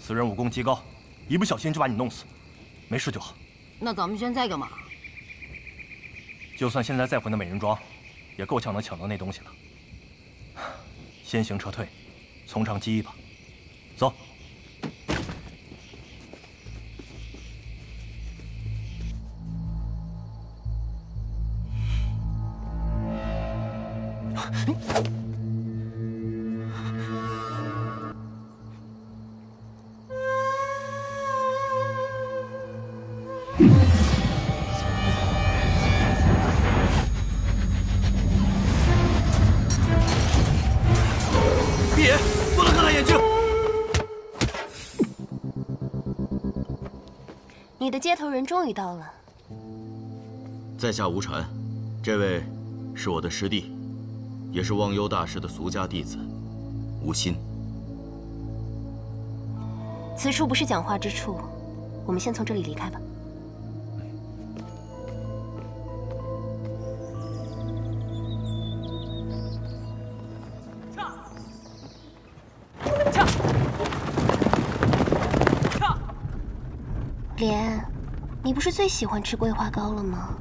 此人武功极高，一不小心就把你弄死，没事就好。那咱们现在干嘛？就算现在再回那美人庄，也够呛能抢到那东西了。先行撤退，从长计议吧。走。闭眼，不能看他眼睛。你的接头人终于到了。在下无禅，这位是我的师弟，也是忘忧大师的俗家弟子，无心。此处不是讲话之处，我们先从这里离开吧。莲，你不是最喜欢吃桂花糕了吗？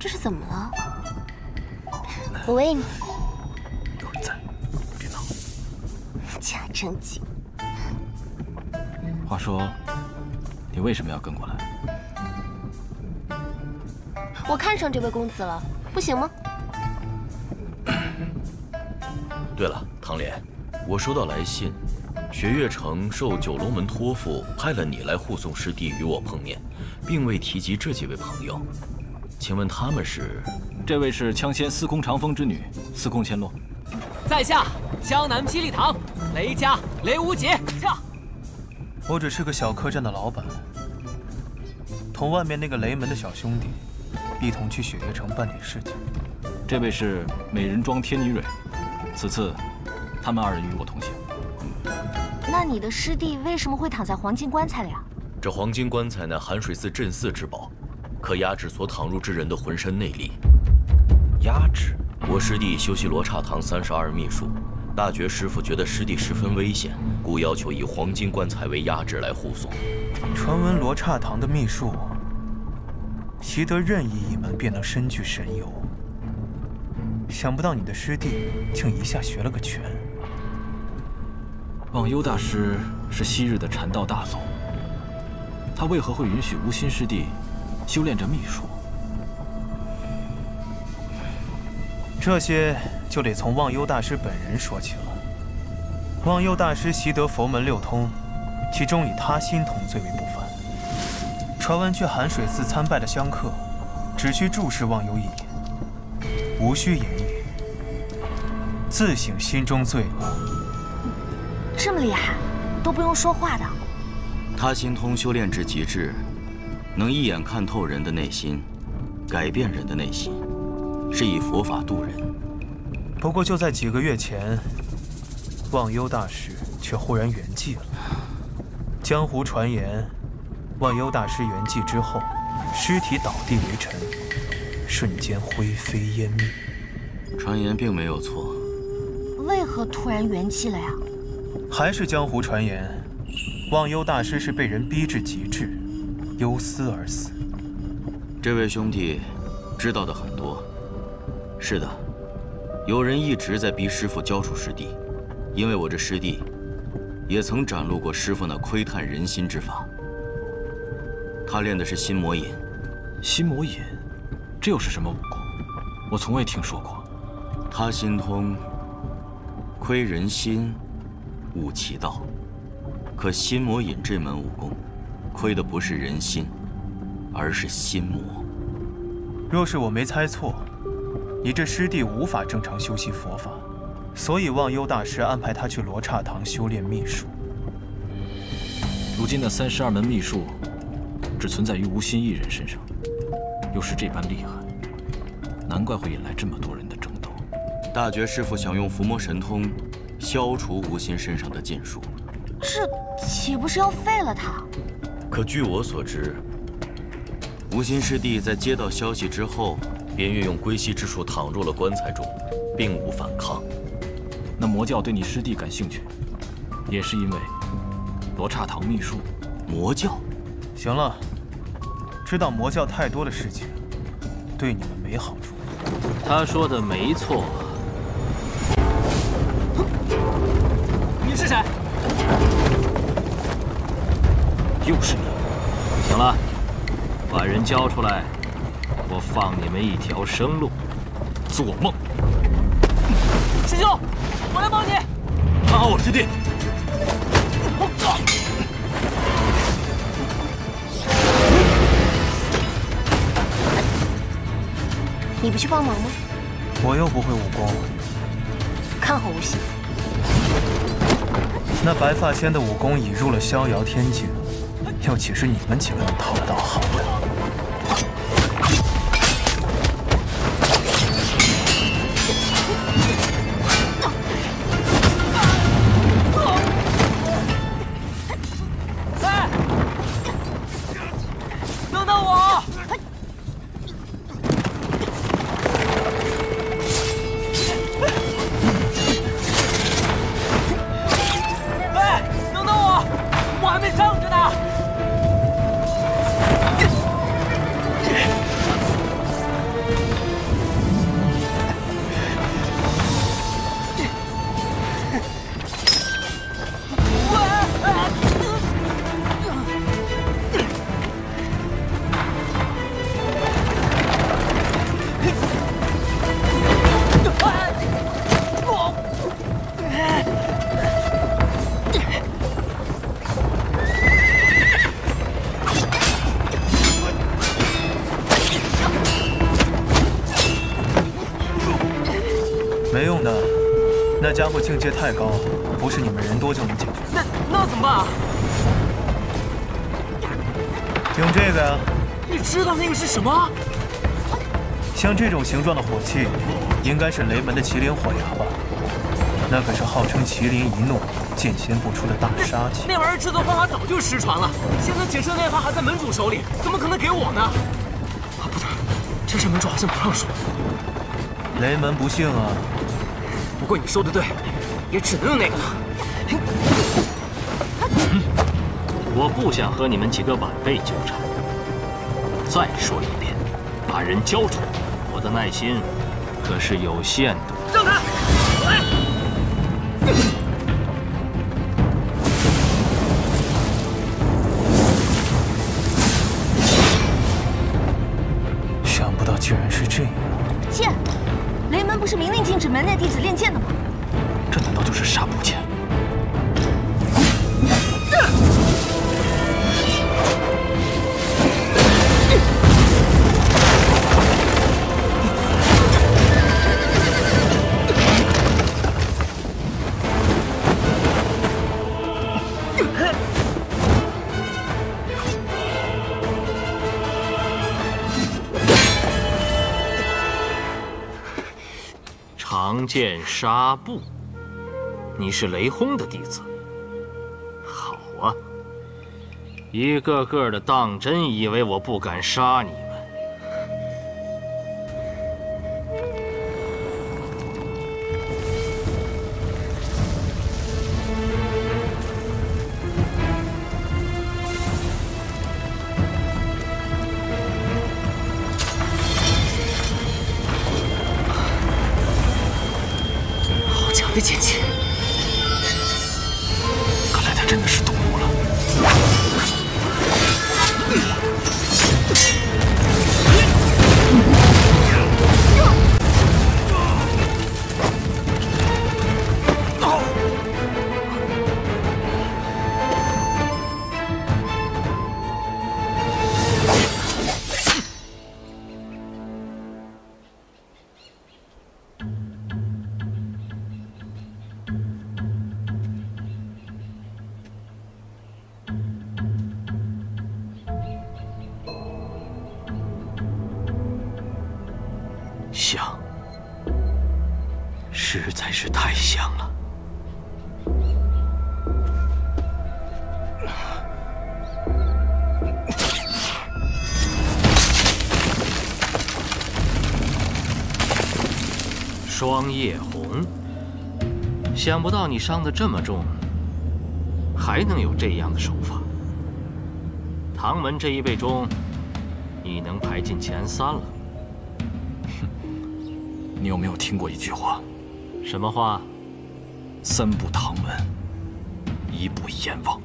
这是怎么了？我喂你。有人在，别闹。假正经。话说，你为什么要跟过来？我看上这位公子了，不行吗？对了，唐莲，我收到来信，雪月城受九龙门托付，派了你来护送师弟与我碰面，并未提及这几位朋友。请问他们是？这位是枪仙司空长风之女，司空千落。在下江南霹雳堂雷家雷无节下。我只是个小客栈的老板，同外面那个雷门的小兄弟一同去雪月城办点事情。这位是美人庄天女蕊，此次他们二人与我同行。那你的师弟为什么会躺在黄金棺材里啊？这黄金棺材乃寒水寺镇寺之宝，可压制所躺入之人的浑身内力。压制？我师弟修习罗刹堂32秘术，大觉师傅觉得师弟十分危险，故要求以黄金棺材为压制来护送。传闻罗刹堂的秘术，习得任意一门便能身具神游。想不到你的师弟竟一下学了个全。忘忧大师是昔日的禅道大宗，他为何会允许无心师弟修炼这秘术？这些就得从忘忧大师本人说起了。忘忧大师习得佛门6通，其中以他心通最为不凡。传闻去寒水寺参拜的香客，只需注视忘忧一眼，无需言语，自省心中罪恶。这么厉害，都不用说话的。他心通修炼至极致，能一眼看透人的内心，改变人的内心，是以佛法度人。不过就在几个月前，忘忧大师却忽然圆寂了。江湖传言，忘忧大师圆寂之后，尸体倒地为尘，瞬间灰飞烟灭。传言并没有错。为何突然圆寂了呀？还是江湖传言，忘忧大师是被人逼至极致，忧思而死。这位兄弟知道的很多。是的，有人一直在逼师傅交出师弟，因为我这师弟也曾展露过师傅那窥探人心之法。他练的是心魔引。心魔引，这又是什么武功？我从未听说过。他心通窥人心，悟其道。可心魔引这门武功，窥的不是人心，而是心魔。若是我没猜错，你这师弟无法正常修习佛法，所以忘忧大师安排他去罗刹堂修炼秘术。如今的32门秘术，只存在于无心一人身上，又是这般厉害，难怪会引来这么多人的争斗。大觉师傅想用伏魔神通消除无心身上的禁术，这岂不是要废了他？可据我所知，无心师弟在接到消息之后，便运用归西之术躺入了棺材中，并无反抗。那魔教对你师弟感兴趣，也是因为罗刹堂秘术？魔教？行了，知道魔教太多的事情，对你们没好处。他说的没错。你是谁？又是你！行了，把人交出来，我放你们一条生路。做梦！师兄，我来帮你。看好我师弟！你不去帮忙吗？我又不会武功，看好无心。那白发仙的武功已入了逍遥天境，又岂是你们几个能讨得到好的？哎，等等我！哎，等等我！我还没站着呢。没用的，那家伙境界太高，不是你们人多就能解决。那怎么办啊？用这个呀。你知道那个是什么？像这种形状的火器，应该是雷门的麒麟火牙吧？那可是号称麒麟一怒，剑仙不出的大杀器。那玩意儿制作方法早就失传了，现在解射那发还在门主手里，怎么可能给我呢？啊，不对，这事门主好像不让说。雷门不幸啊。不过你说的对，也只能用那个了。我不想和你们几个晚辈纠缠。再说一遍，把人交出来，我的耐心可是有限的。让开！来！想不到竟然是这样。剑，雷门不是明令禁止门内弟子练剑的吗？这难道就是杀捕剑？长剑纱布，你是雷轰的弟子。好啊，一个个的当真以为我不敢杀你们。的剑气，看来他真的是动怒了。香，实在是太香了。霜叶红，想不到你伤得这么重，还能有这样的手法。唐门这一辈中，你能排进前3了。你有没有听过一句话？什么话？3步唐门，1步阎王。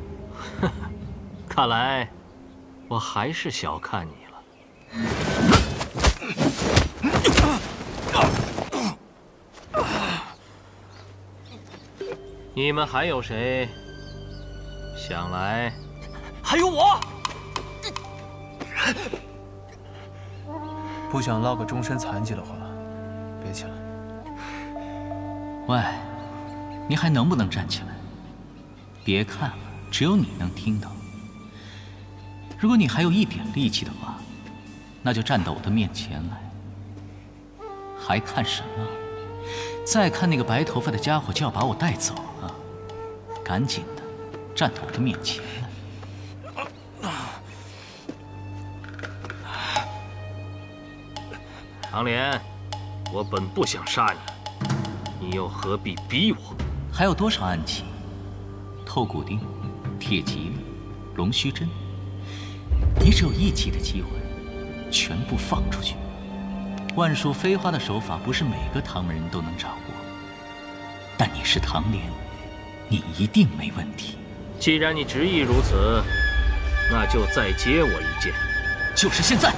看来我还是小看你了。你们还有谁想来？还有我。不想落个终身残疾的话，别起来。喂，你还能不能站起来？别看了，只有你能听到。如果你还有一点力气的话，那就站到我的面前来。还看什么？再看那个白头发的家伙就要把我带走了，赶紧的，站到我的面前来。唐莲，我本不想杀你，你又何必逼我？还有多少暗器？透骨钉、铁蒺藜、龙须针，你只有一击的机会，全部放出去。万术飞花的手法不是每个唐门人都能掌握，但你是唐莲，你一定没问题。既然你执意如此，那就再接我一剑，就是现在。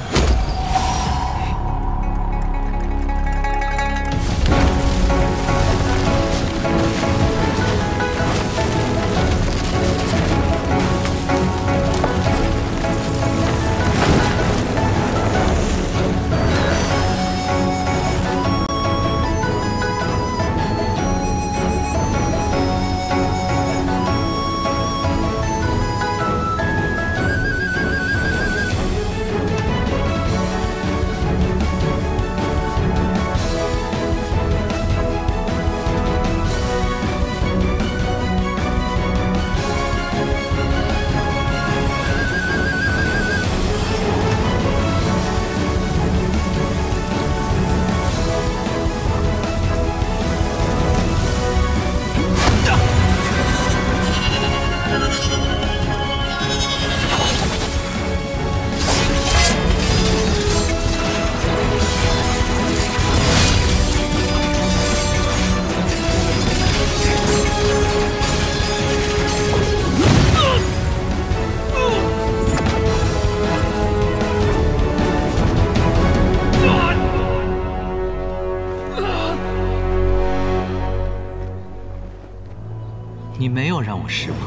你没有让我失望。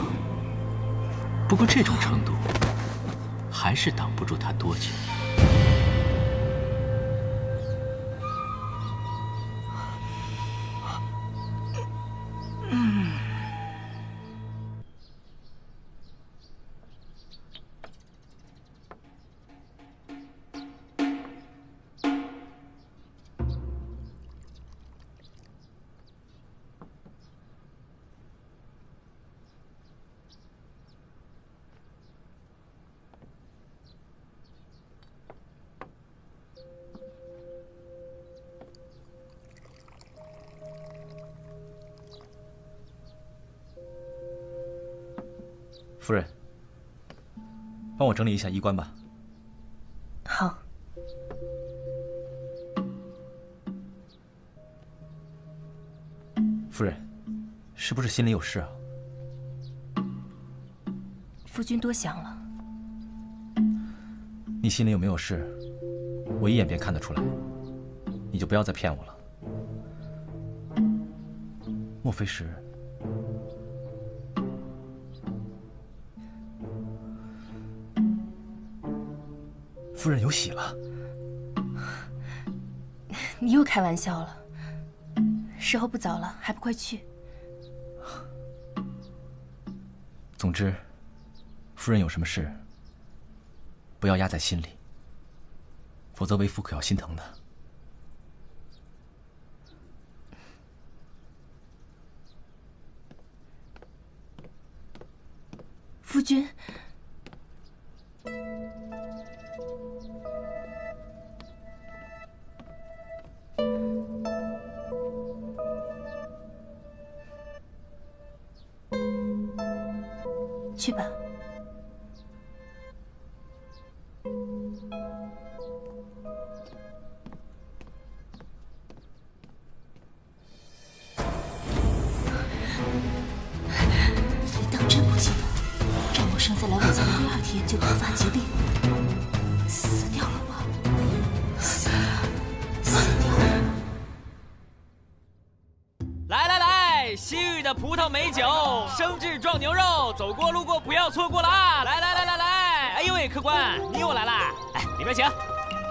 不过这种程度，还是挡不住他多久。夫人，帮我整理一下衣冠吧。好。夫人，是不是心里有事啊？夫君多想了。你心里有没有事，我一眼便看得出来。你就不要再骗我了。莫非是？夫人有喜了。你又开玩笑了。时候不早了，还不快去？总之，夫人有什么事，不要压在心里，否则为夫可要心疼的。夫君。去吧。非当真不记得，赵默笙在来望江第2天就突发疾病，死掉了吗？死掉了。来来来，西域的葡萄美酒，生制壮牛肉，走过路过不要错过了啊！来来来来来，哎呦喂，客官你又来啦！哎，里边请，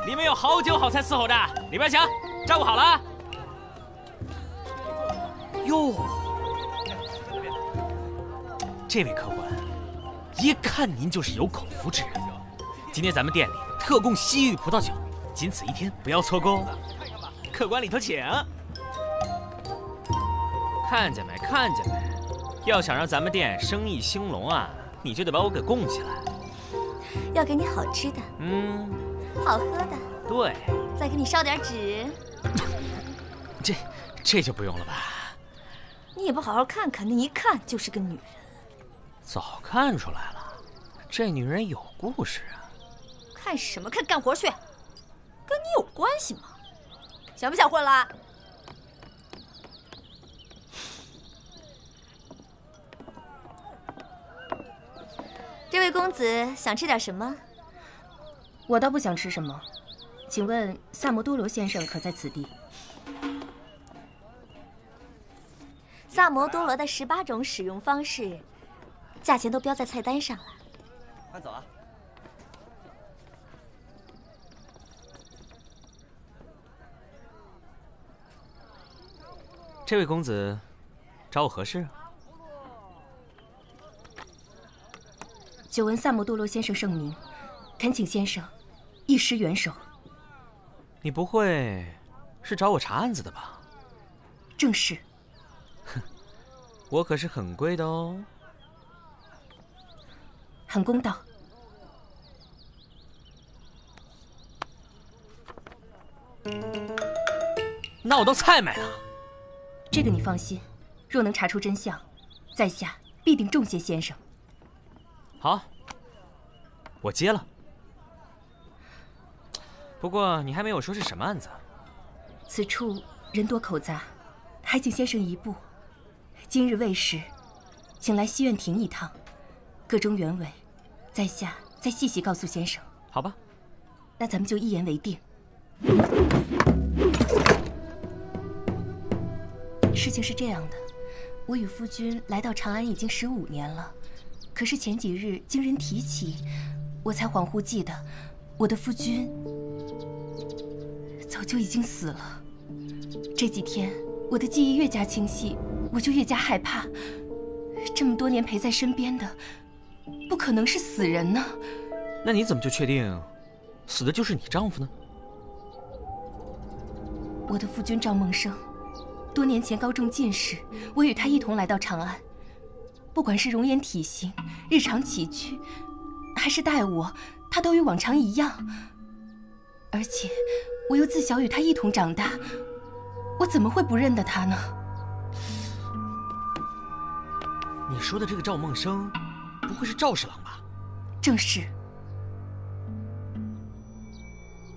里面有好酒好菜伺候着，里边请，照顾好了啊！哟，这位客官，一看您就是有口福之人。今天咱们店里特供西域葡萄酒，仅此1天，不要错过哦。客官里头请。看见没？看见没？要想让咱们店生意兴隆啊，你就得把我给供起来。要给你好吃的，好喝的，对，再给你烧点纸。这就不用了吧？你也不好好看看，那一看就是个女人。早看出来了，这女人有故事啊。看什么看？干活去，跟你有关系吗？想不想混了？这位公子想吃点什么？我倒不想吃什么，请问萨摩多罗先生可在此地？萨摩多罗的18种使用方式，价钱都标在菜单上了。快走啊！这位公子找我何事啊？久闻萨摩多罗先生盛名，恳请先生一施援手。你不会是找我查案子的吧？正是。哼，我可是很贵的哦。很公道。那我都菜买了。这个你放心，若能查出真相，在下必定重谢先生。好，我接了。不过你还没有说是什么案子。此处人多口杂，还请先生一步。今日未时，请来西苑亭一趟，个中原委，在下再细细告诉先生。好吧，那咱们就一言为定。事情是这样的，我与夫君来到长安已经15年了，可是前几日经人提起，我才恍惚记得，我的夫君早就已经死了。这几天我的记忆越加清晰，我就越加害怕。这么多年陪在身边的，不可能是死人呢。那你怎么就确定，死的就是你丈夫呢？我的夫君赵梦生，多年前高中进士，我与他一同来到长安。不管是容颜体型、日常起居，还是待我，他都与往常一样。而且，我又自小与他一同长大，我怎么会不认得他呢？你说的这个赵梦生，不会是赵侍郎吧？正是。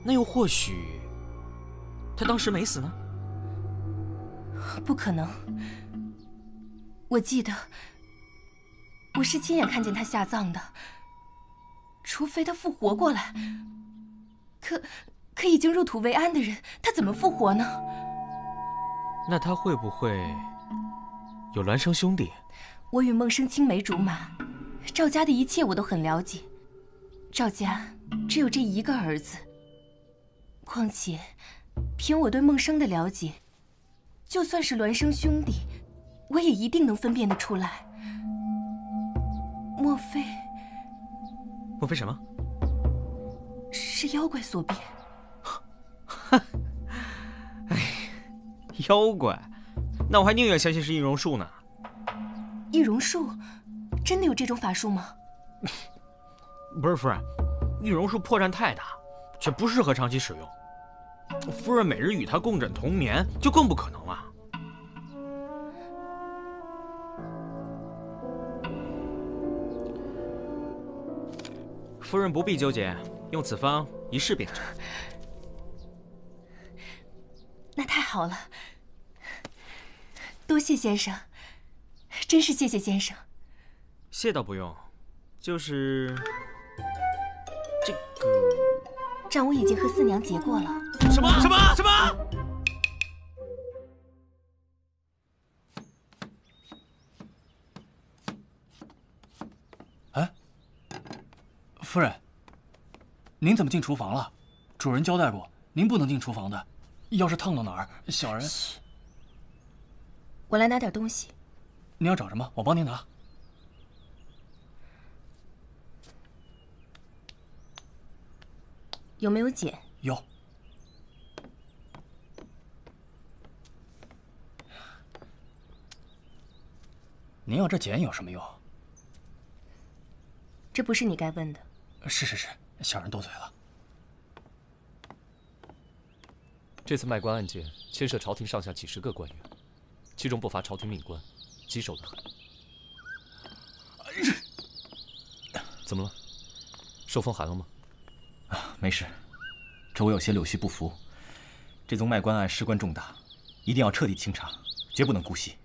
那又或许，他当时没死呢？不可能。我记得，我是亲眼看见他下葬的。除非他复活过来，可已经入土为安的人，他怎么复活呢？那他会不会有孪生兄弟？我与梦生青梅竹马，赵家的一切我都很了解。赵家只有这一个儿子，况且凭我对梦生的了解，就算是孪生兄弟，我也一定能分辨得出来。莫非什么？是妖怪所变？哎，妖怪？那我还宁愿相信是易容术呢。易容术？真的有这种法术吗？不是夫人，易容术破绽太大，却不适合长期使用。夫人每日与他共枕同眠，就更不可能了。夫人不必纠结，用此方一试便知。那太好了，多谢先生，真是谢谢先生。谢倒不用，就是这个账我已经和四娘结过了。什么？哎，夫人，您怎么进厨房了？主人交代过，您不能进厨房的，要是烫到哪儿，小人……我来拿点东西。您要找什么？我帮您拿。有没有碱？有。您要这碱有什么用？这不是你该问的。是，小人多嘴了。这次卖官案件牵涉朝廷上下几十个官员，其中不乏朝廷命官，棘手得很。怎么了？受风寒了吗？没事，这我有些柳絮不服。这宗卖官案事关重大，一定要彻底清查，绝不能姑息。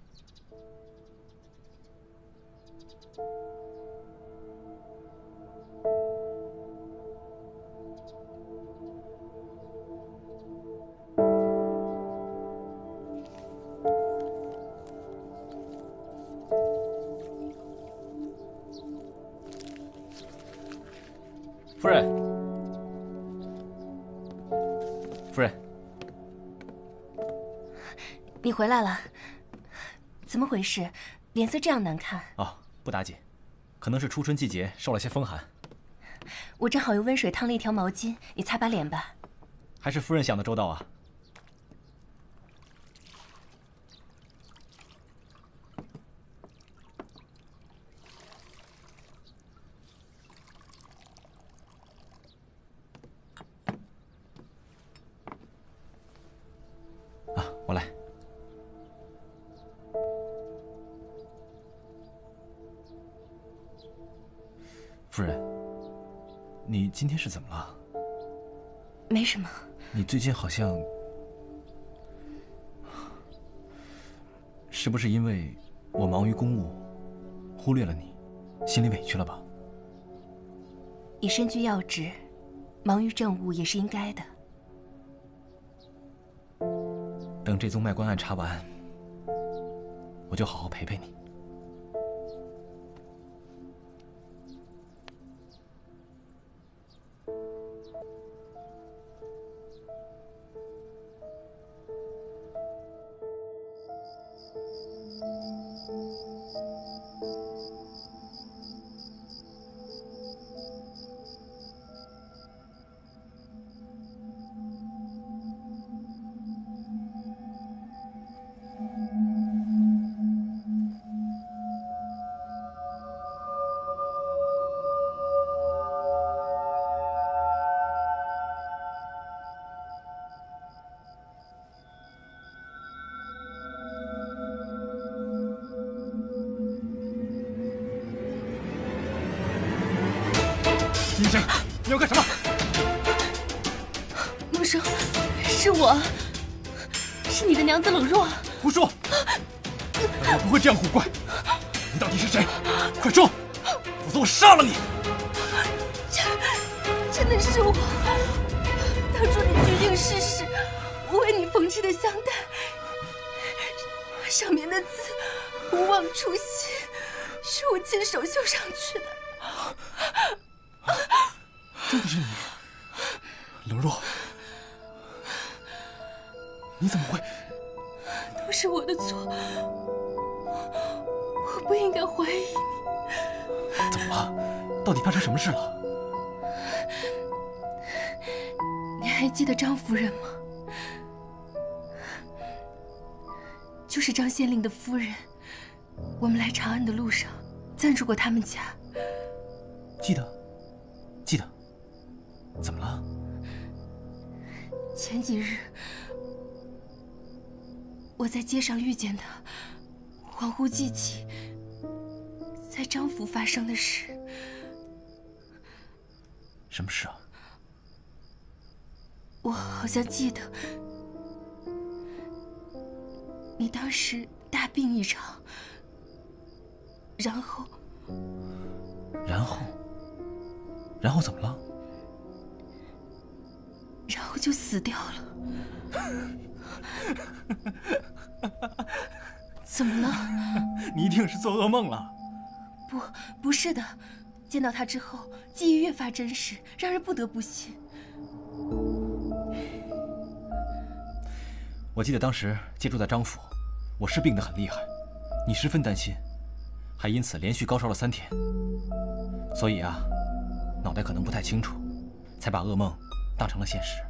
夫人，夫人，你回来了，怎么回事？脸色这样难看。哦，不打紧，可能是初春季节受了些风寒。我正好用温水烫了一条毛巾，你擦把脸吧。还是夫人想得周到啊。我来。夫人，你今天是怎么了？没什么。你最近好像……是不是因为我忙于公务，忽略了你，心里委屈了吧？你身居要职，忙于政务也是应该的。等这宗卖官案查完，我就好好陪陪你。宁生，你要干什么？梦生，是我，是你的娘子冷若。胡说！我不会这样古怪。你到底是谁？快说，否则我杀了你！真的是我。当初你决定试试，我为你缝制的香袋，上面的字“勿忘初心”，是我亲手绣上去的。真的是你，冷若，你怎么会？都是我的错，我不应该怀疑你。怎么了？到底发生什么事了？你还记得张夫人吗？就是张县令的夫人。我们来长安的路上，暂住过他们家。记得。怎么了？前几日，我在街上遇见他，恍惚记起在张府发生的事。什么事啊？我好像记得，你当时大病一场，然后怎么了？然后就死掉了。怎么了？你一定是做噩梦了。不是的，见到他之后，记忆越发真实，让人不得不信。我记得当时借住在张府，我是病得很厉害，你十分担心，还因此连续高烧了3天。所以啊，脑袋可能不太清楚，才把噩梦当成了现实，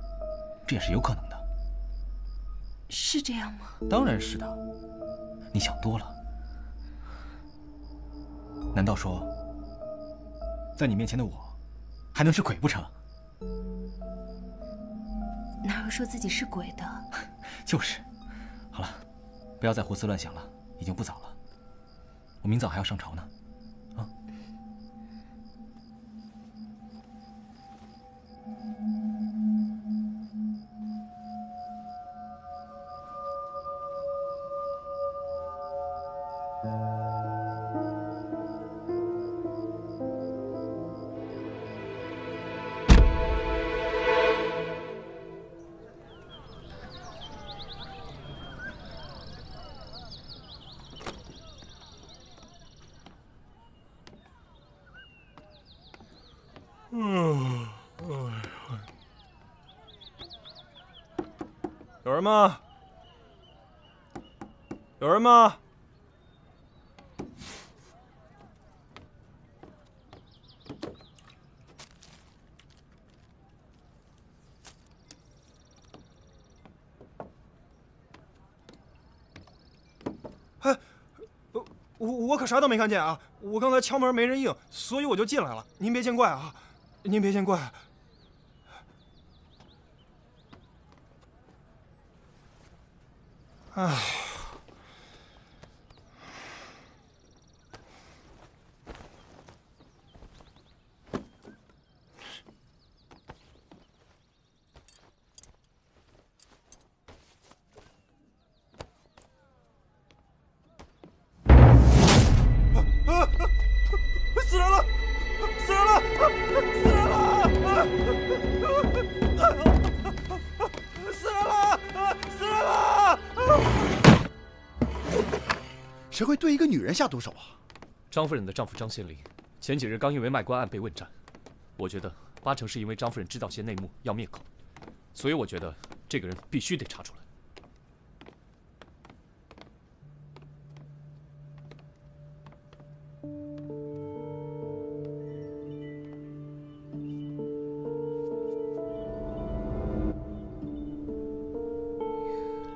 这也是有可能的。是这样吗？当然是的，你想多了。难道说，在你面前的我，还能是鬼不成？哪有说自己是鬼的？就是。好了，不要再胡思乱想了，已经不早了。我明早还要上朝呢。啊。有人吗？有人吗？哎，我可啥都没看见啊！我刚才敲门没人应，所以我就进来了。您别见怪啊，您别见怪。唉。死人了！死人了！死人了！死人了！死人了！谁会对一个女人下毒手啊？张夫人的丈夫张县令，前几日刚因为卖官案被问斩，我觉得80%是因为张夫人知道些内幕要灭口，所以我觉得这个人必须得查出来。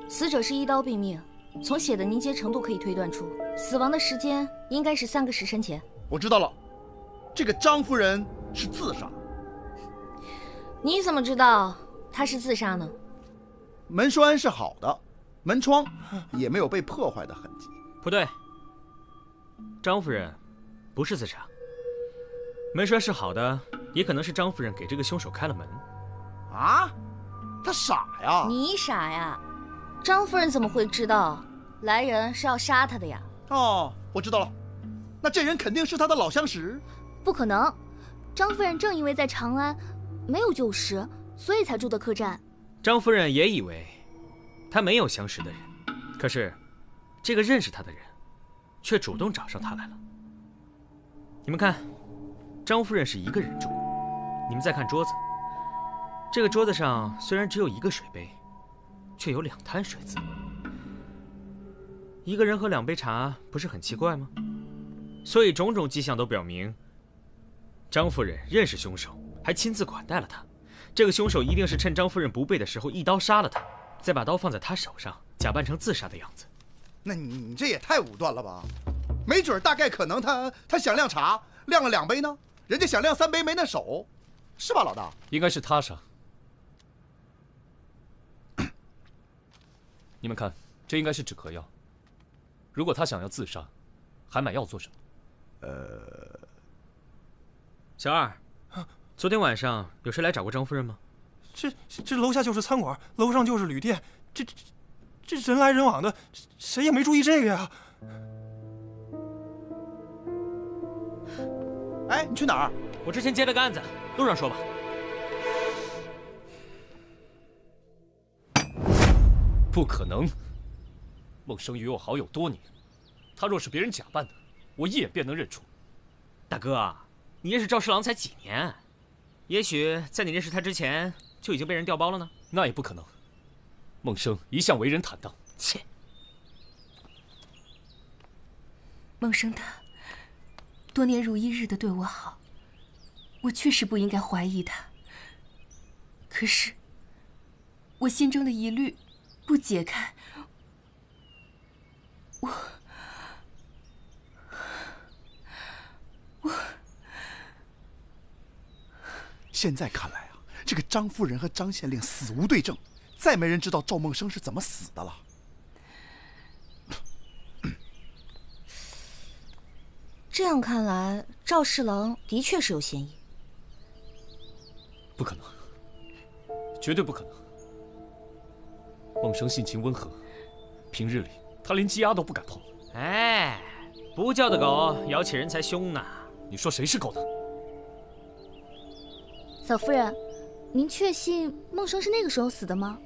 死者是一刀毙命，从血的凝结程度可以推断出，死亡的时间应该是3个时辰前。我知道了，这个张夫人是自杀。你怎么知道她是自杀呢？门栓是好的，门窗也没有被破坏的痕迹。不对，张夫人不是自杀。门栓是好的，也可能是张夫人给这个凶手开了门。啊？他傻呀？你傻呀？ 张夫人怎么会知道来人是要杀她的呀？哦，我知道了，那这人肯定是她的老相识。不可能，张夫人正因为在长安没有旧识，所以才住的客栈。张夫人也以为她没有相识的人，可是这个认识她的人却主动找上她来了。你们看，张夫人是一个人住，你们再看桌子，这个桌子上虽然只有1个水杯。 却有2滩水渍，一个人喝2杯茶，不是很奇怪吗？所以种种迹象都表明，张夫人认识凶手，还亲自款待了他。这个凶手一定是趁张夫人不备的时候一刀杀了他，再把刀放在他手上，假扮成自杀的样子。那你这也太武断了吧？没准大概可能他想晾茶，晾了2杯呢，人家想晾3杯没那手，是吧，老大？应该是他杀。 你们看，这应该是止咳药。如果他想要自杀，还买药做什么？小二，昨天晚上有谁来找过张夫人吗？这楼下就是餐馆，楼上就是旅店，这人来人往的，谁也没注意这个呀。哎，你去哪儿？我之前接了个案子，路上说吧。 不可能！孟生与我好友多年，他若是别人假扮的，我一眼便能认出。大哥，你认识赵侍郎才几年？也许在你认识他之前就已经被人调包了呢？那也不可能。孟生一向为人坦荡。切！孟生他多年如一日的对我好，我确实不应该怀疑他。可是我心中的疑虑。 不解开，我现在看来啊，这个张夫人和张县令死无对证，再没人知道赵梦生是怎么死的了。这样看来，赵侍郎的确是有嫌疑。不可能，绝对不可能。 孟生性情温和，平日里他连鸡鸭都不敢碰。哎，不叫的狗咬起人才凶呢。你说谁是狗呢？嫂夫人，您确信孟生是那个时候死的吗？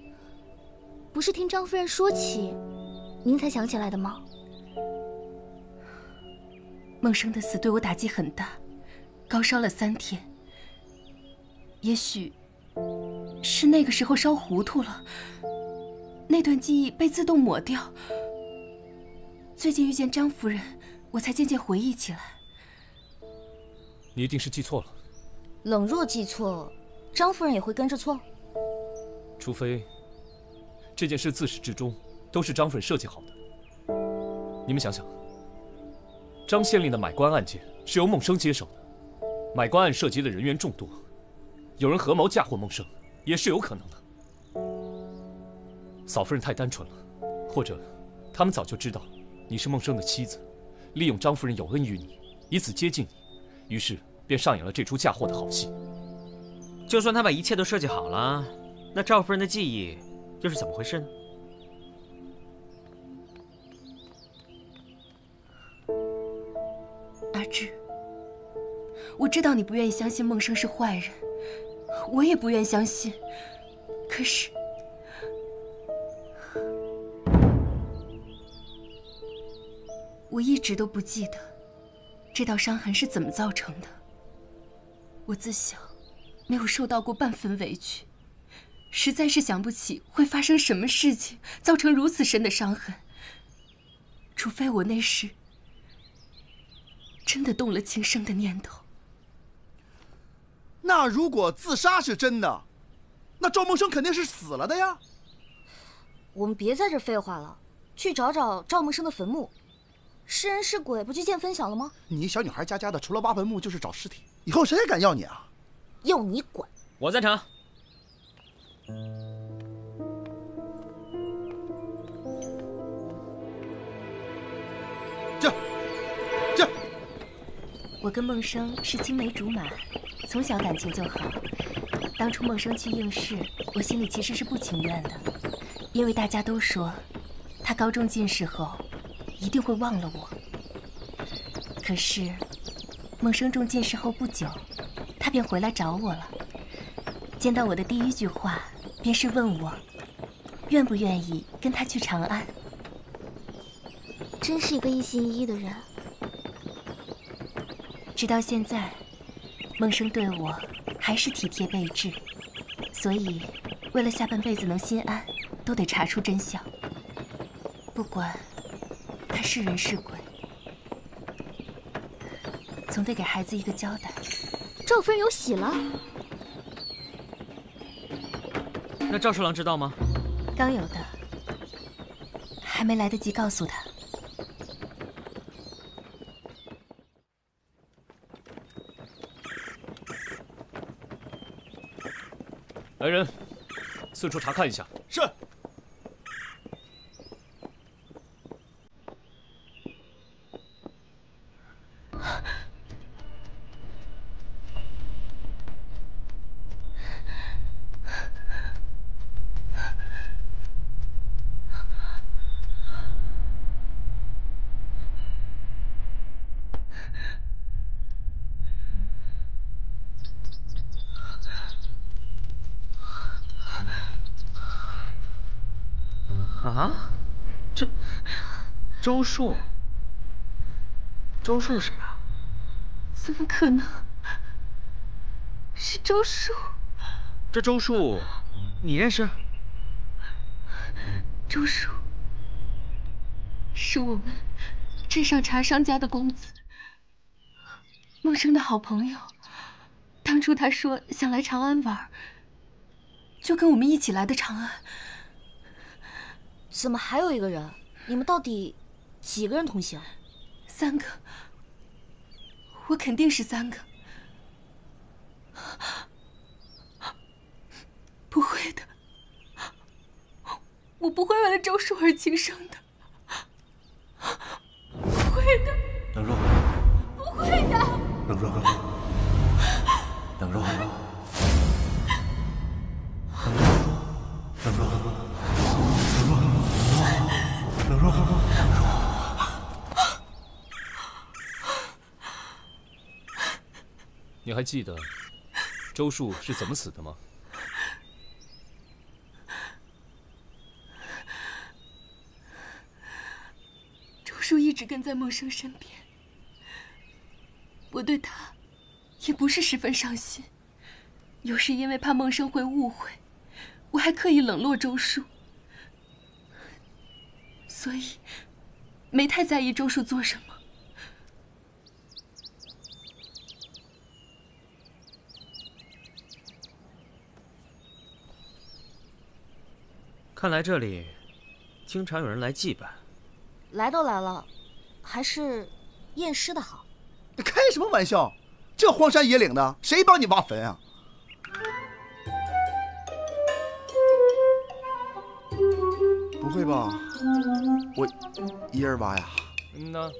不是听张夫人说起，您才想起来的吗？孟生的死对我打击很大，高烧了3天。也许是那个时候烧糊涂了。 那段记忆被自动抹掉。最近遇见张夫人，我才渐渐回忆起来。你一定是记错了。冷若记错，张夫人也会跟着错？除非这件事自始至终都是张夫人设计好的。你们想想，张县令的买官案件是由孟生接手的，买官案涉及的人员众多，有人合谋嫁祸孟生，也是有可能的。 嫂夫人太单纯了，或者他们早就知道你是孟生的妻子，利用张夫人有恩于你，以此接近你，于是便上演了这出嫁祸的好戏。就算他把一切都设计好了，那赵夫人的记忆又是怎么回事呢？阿志，我知道你不愿意相信孟生是坏人，我也不愿相信，可是。我一直都不记得这道伤痕是怎么造成的。我自小没有受到过半分委屈，实在是想不起会发生什么事情造成如此深的伤痕，除非我那时真的动了轻生的念头。那如果自杀是真的，那赵梦生肯定是死了的呀。我们别在这废话了，去找找赵梦生的坟墓。是人是鬼不就见分晓了吗？你小女孩家的，除了挖坟墓就是找尸体，以后谁还敢要你啊？要你管！我赞成。这，我跟梦生是青梅竹马，从小感情就好。当初梦生去应试，我心里其实是不情愿的，因为大家都说他高中进士后一定会忘了我。可是梦生中进士后不久，他便回来找我了。见到我的第一句话便是问我愿不愿意跟他去长安。真是一个一心一意的人。直到现在，梦生对我还是体贴备至，所以为了下半辈子能心安，都得查出真相。不管他是人是鬼，总得给孩子一个交代。赵夫人有喜了？那赵侍郎知道吗？刚有的，还没来得及告诉他。来人，四处查看一下。是。啊，这周树，周树是谁啊？怎么可能？是周树。这周树，你认识？周树是我们镇上茶商家的公子，梦生的好朋友。当初他说想来长安玩，就跟我们一起来的长安。怎么还有一个人？你们到底几个人同行？3个。我肯定是3个。不会的，我不会为了周树而轻生的。不会的。冷若。不会的。冷若。冷若。冷若。冷若，你还记得周树是怎么死的吗？周树一直跟在梦生身边，我对他也不是十分上心，有时因为怕梦生会误会，我还刻意冷落周树。所以，没太在意周树做什么。看来这里经常有人来祭拜。来都来了，还是验尸的好。开什么玩笑？这荒山野岭的，谁帮你挖坟啊？不会吧？我一人挖呀？那。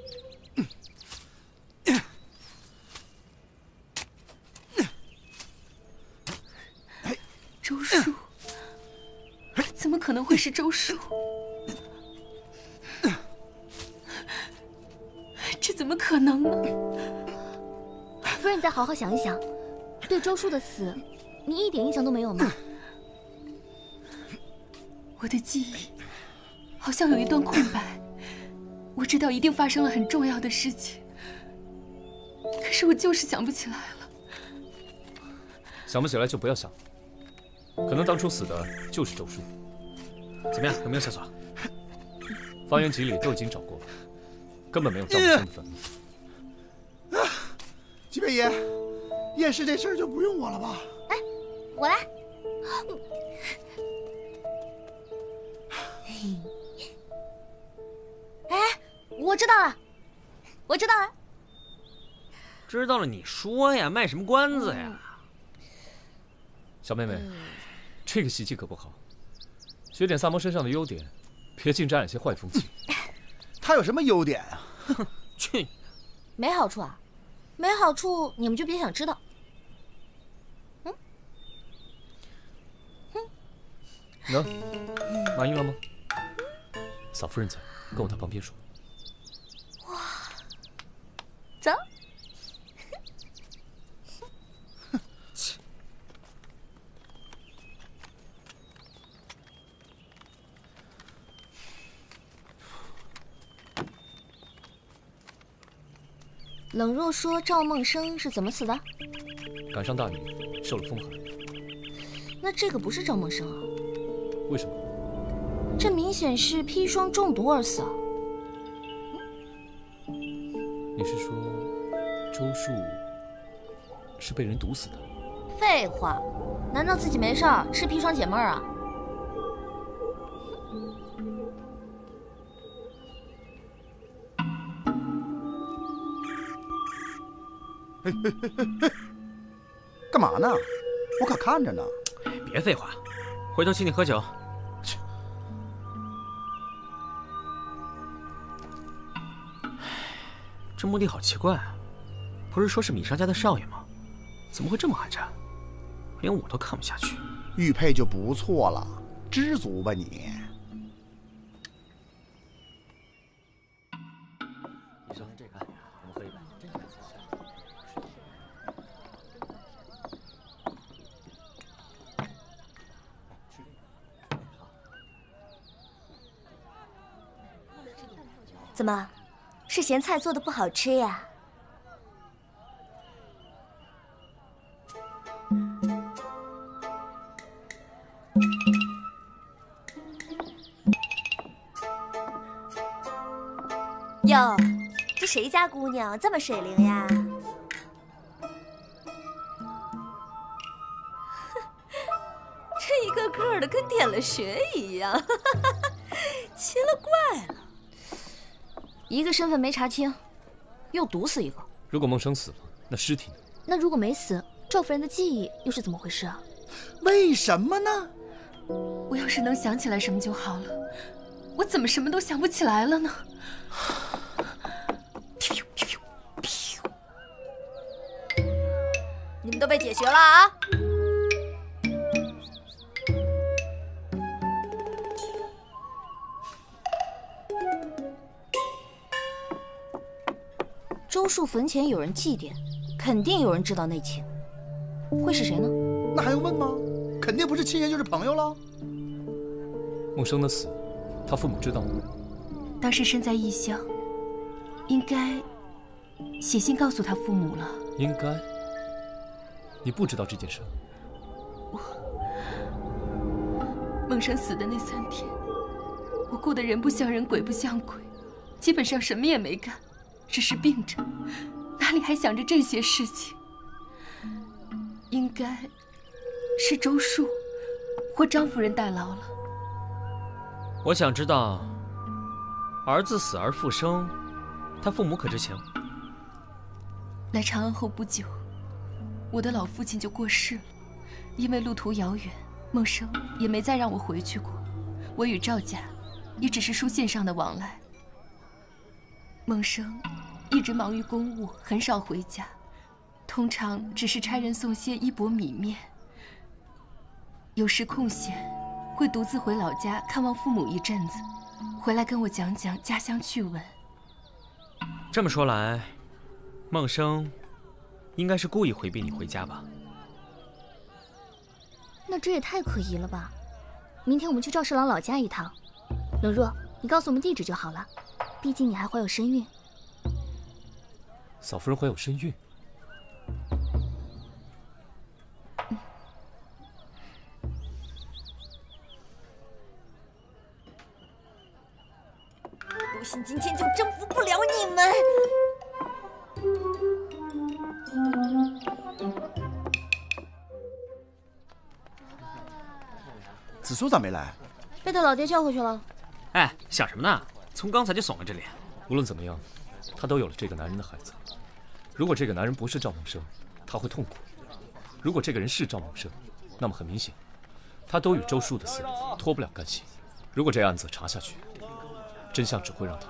周树，怎么可能会是周树？这怎么可能呢？夫人，你再好好想一想，对周树的死，你一点印象都没有吗？我的记忆好像有一段空白，我知道一定发生了很重要的事情，可是我就是想不起来了。想不起来就不要想，可能当初死的就是周叔。怎么样，有没有线索？发源集里都已经找过了，根本没有赵梦生的坟墓。吉贝爷，验尸这事儿就不用我了吧？哎，我来。哎，我知道了，我知道了。知道了你说呀，卖什么关子呀？小妹妹，这个习气可不好，学点萨摩身上的优点，别净沾染些坏风气。他有什么优点啊？哼，去！没好处啊，没好处你们就别想知道。喏，满意了吗？嫂夫人在，跟我到旁边说。哇，走。冷若说赵梦生是怎么死的？赶上大雨，受了风寒。那这个不是赵梦生啊？为什么？这明显是砒霜中毒而死啊！你是说周树是被人毒死的？废话，难道自己没事儿吃砒霜解闷儿啊？干嘛呢？我可看着呢。别废话，回头请你喝酒。这墓地好奇怪啊！不是说是米商家的少爷吗？怎么会这么寒碜？连我都看不下去。玉佩就不错了，知足吧你。你说这个，我们喝一杯，真是怎么，是咸菜做的不好吃呀？哟，这谁家姑娘这么水灵呀？这一个个的跟点了穴一样，奇了怪了。一个身份没查清，又毒死一个。如果梦生死了，那尸体呢？那如果没死，赵夫人的记忆又是怎么回事啊？为什么呢？我要是能想起来什么就好了，我怎么什么都想不起来了呢？你们都被解决了啊！周树坟前有人祭奠，肯定有人知道内情，会是谁呢？那还用问吗？肯定不是亲人就是朋友了。梦生的死，他父母知道吗？当时身在异乡，应该写信告诉他父母了。应该。你不知道这件事？梦生死的那3天，我过得人不像人，鬼不像鬼，基本上什么也没干，只是病着，哪里还想着这些事情？应该是周树或张夫人代劳了。我想知道，儿子死而复生，他父母可知情？来长安后不久，我的老父亲就过世了，因为路途遥远，梦生也没再让我回去过。我与赵家也只是书信上的往来。梦生一直忙于公务，很少回家，通常只是差人送些衣帛米面。有时空闲，会独自回老家看望父母一阵子，回来跟我讲讲家乡趣闻。这么说来，梦生应该是故意回避你回家吧？那这也太可疑了吧！明天我们去赵侍郎老家一趟，冷若，你告诉我们地址就好了。毕竟你还怀有身孕。嫂夫人怀有身孕。陆信今天就征服不了你们。紫苏咋没来？被他老爹叫回去了。哎，想什么呢？从刚才就怂了这里。无论怎么样，她都有了这个男人的孩子。如果这个男人不是赵梦生，她会痛苦；如果这个人是赵梦生，那么很明显，他都与周树的死脱不了干系。如果这案子查下去，真相只会让他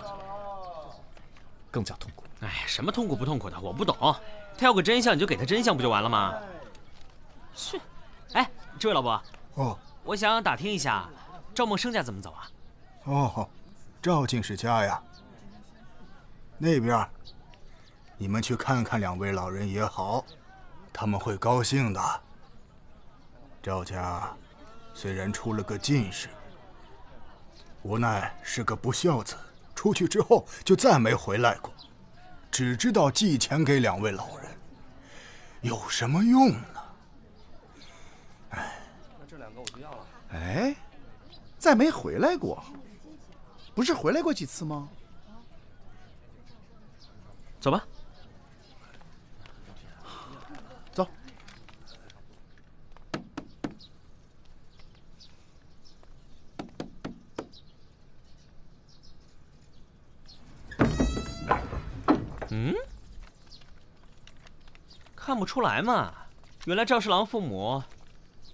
更加痛苦。哎，什么痛苦不痛苦的，我不懂。他要个真相，你就给他真相不就完了吗？去，哎，这位老伯，哦，我想打听一下，赵梦生家怎么走啊？哦，赵进士家呀，那边，你们去看看两位老人也好，他们会高兴的。赵家虽然出了个进士，无奈是个不孝子，出去之后就再没回来过，只知道寄钱给两位老人，有什么用呢？哎，那这两个我就要了。哎，再没回来过，不是回来过几次吗？走吧。走。嗯，看不出来嘛，原来赵侍郎父母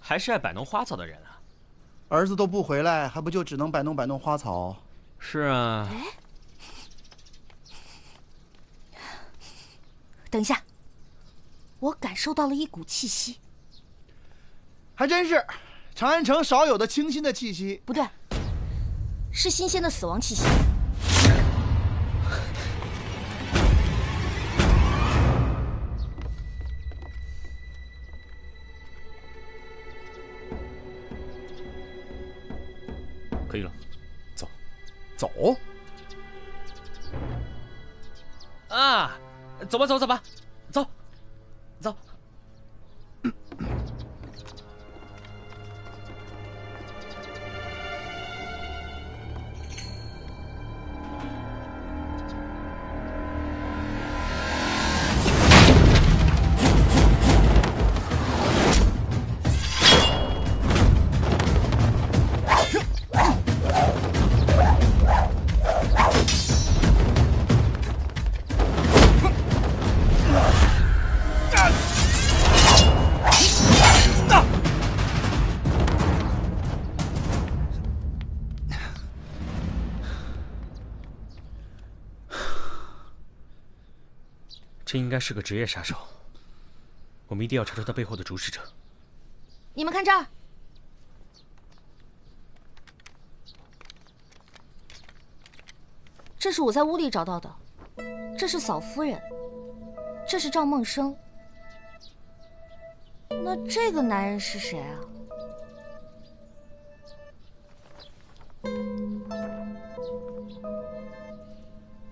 还是爱摆弄花草的人啊。儿子都不回来，还不就只能摆弄摆弄花草？是啊。等一下，我感受到了一股气息。还真是，长安城少有的清新的气息。不对，是新鲜的死亡气息。可以了，走，走。啊，走吧，走吧，走，走。这应该是个职业杀手，我们一定要查出他背后的主使者。你们看这儿，这是我在屋里找到的，这是嫂夫人，这是赵梦生。那这个男人是谁啊？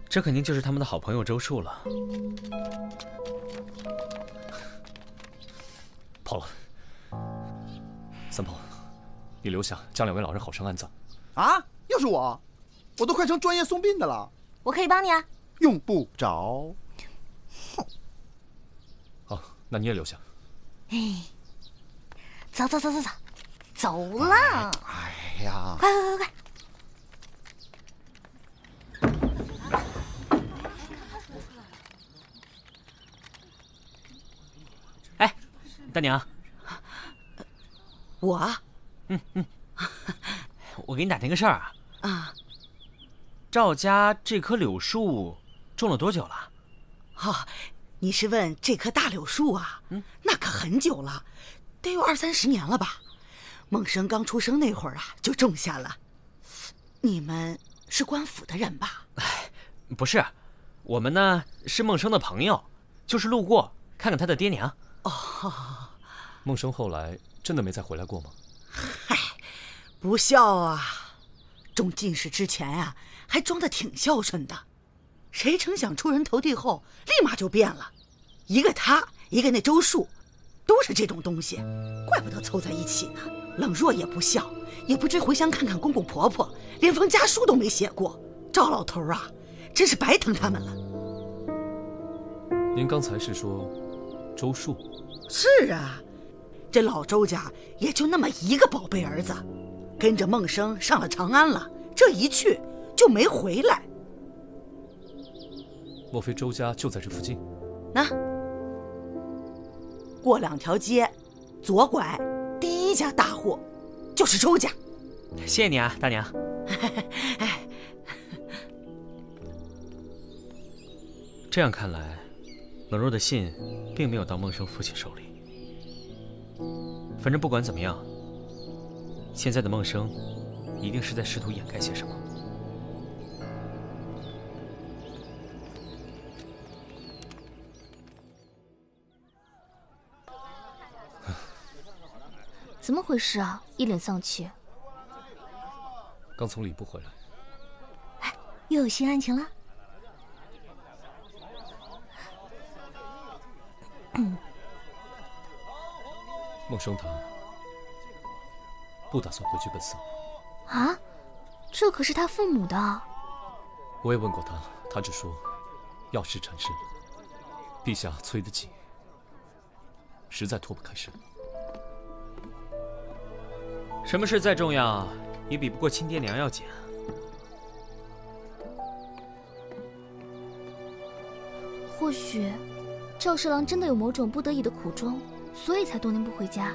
这肯定就是他们的好朋友周树了。跑了。三炮，你留下，将两位老人好生安葬。啊，又是我，我都快成专业送殡的了。我可以帮你啊。用不着。好，那你也留下。哎，走走走走走，走了。哎呀，快快快快！哎，大娘，我啊，我给你打听个事儿啊。啊，赵家这棵柳树种了多久了？哦，你是问这棵大柳树啊？那可很久了，得有20-30年了吧。梦生刚出生那会儿啊，就种下了。你们是官府的人吧？不是，我们呢是梦生的朋友，就是路过看看他的爹娘。哦，梦生后来真的没再回来过吗？嗨，不孝啊！中进士之前呀，还装得挺孝顺的，谁成想出人头地后，立马就变了。一个他，一个那周树，都是这种东西，怪不得凑在一起呢。冷若也不孝，也不知回乡看看公公婆婆，连封家书都没写过。赵老头啊，真是白疼他们了。您刚才是说周树？是啊，这老周家也就那么一个宝贝儿子，跟着孟生上了长安了，这一去就没回来。莫非周家就在这附近？那过2条街，左拐，第一家大户就是周家。谢谢你啊，大娘。这样看来，冷若的信并没有到孟生父亲手里。反正不管怎么样，现在的孟生一定是在试图掩盖些什么。怎么回事啊？一脸丧气。刚从礼部回来。又有新案情了？孟生他不打算回去奔丧啊？这可是他父母的。我也问过他，他只说要事缠身，陛下催得紧，实在脱不开身。什么事再重要，也比不过亲爹娘要紧。或许赵侍郎真的有某种不得已的苦衷，所以才多年不回家。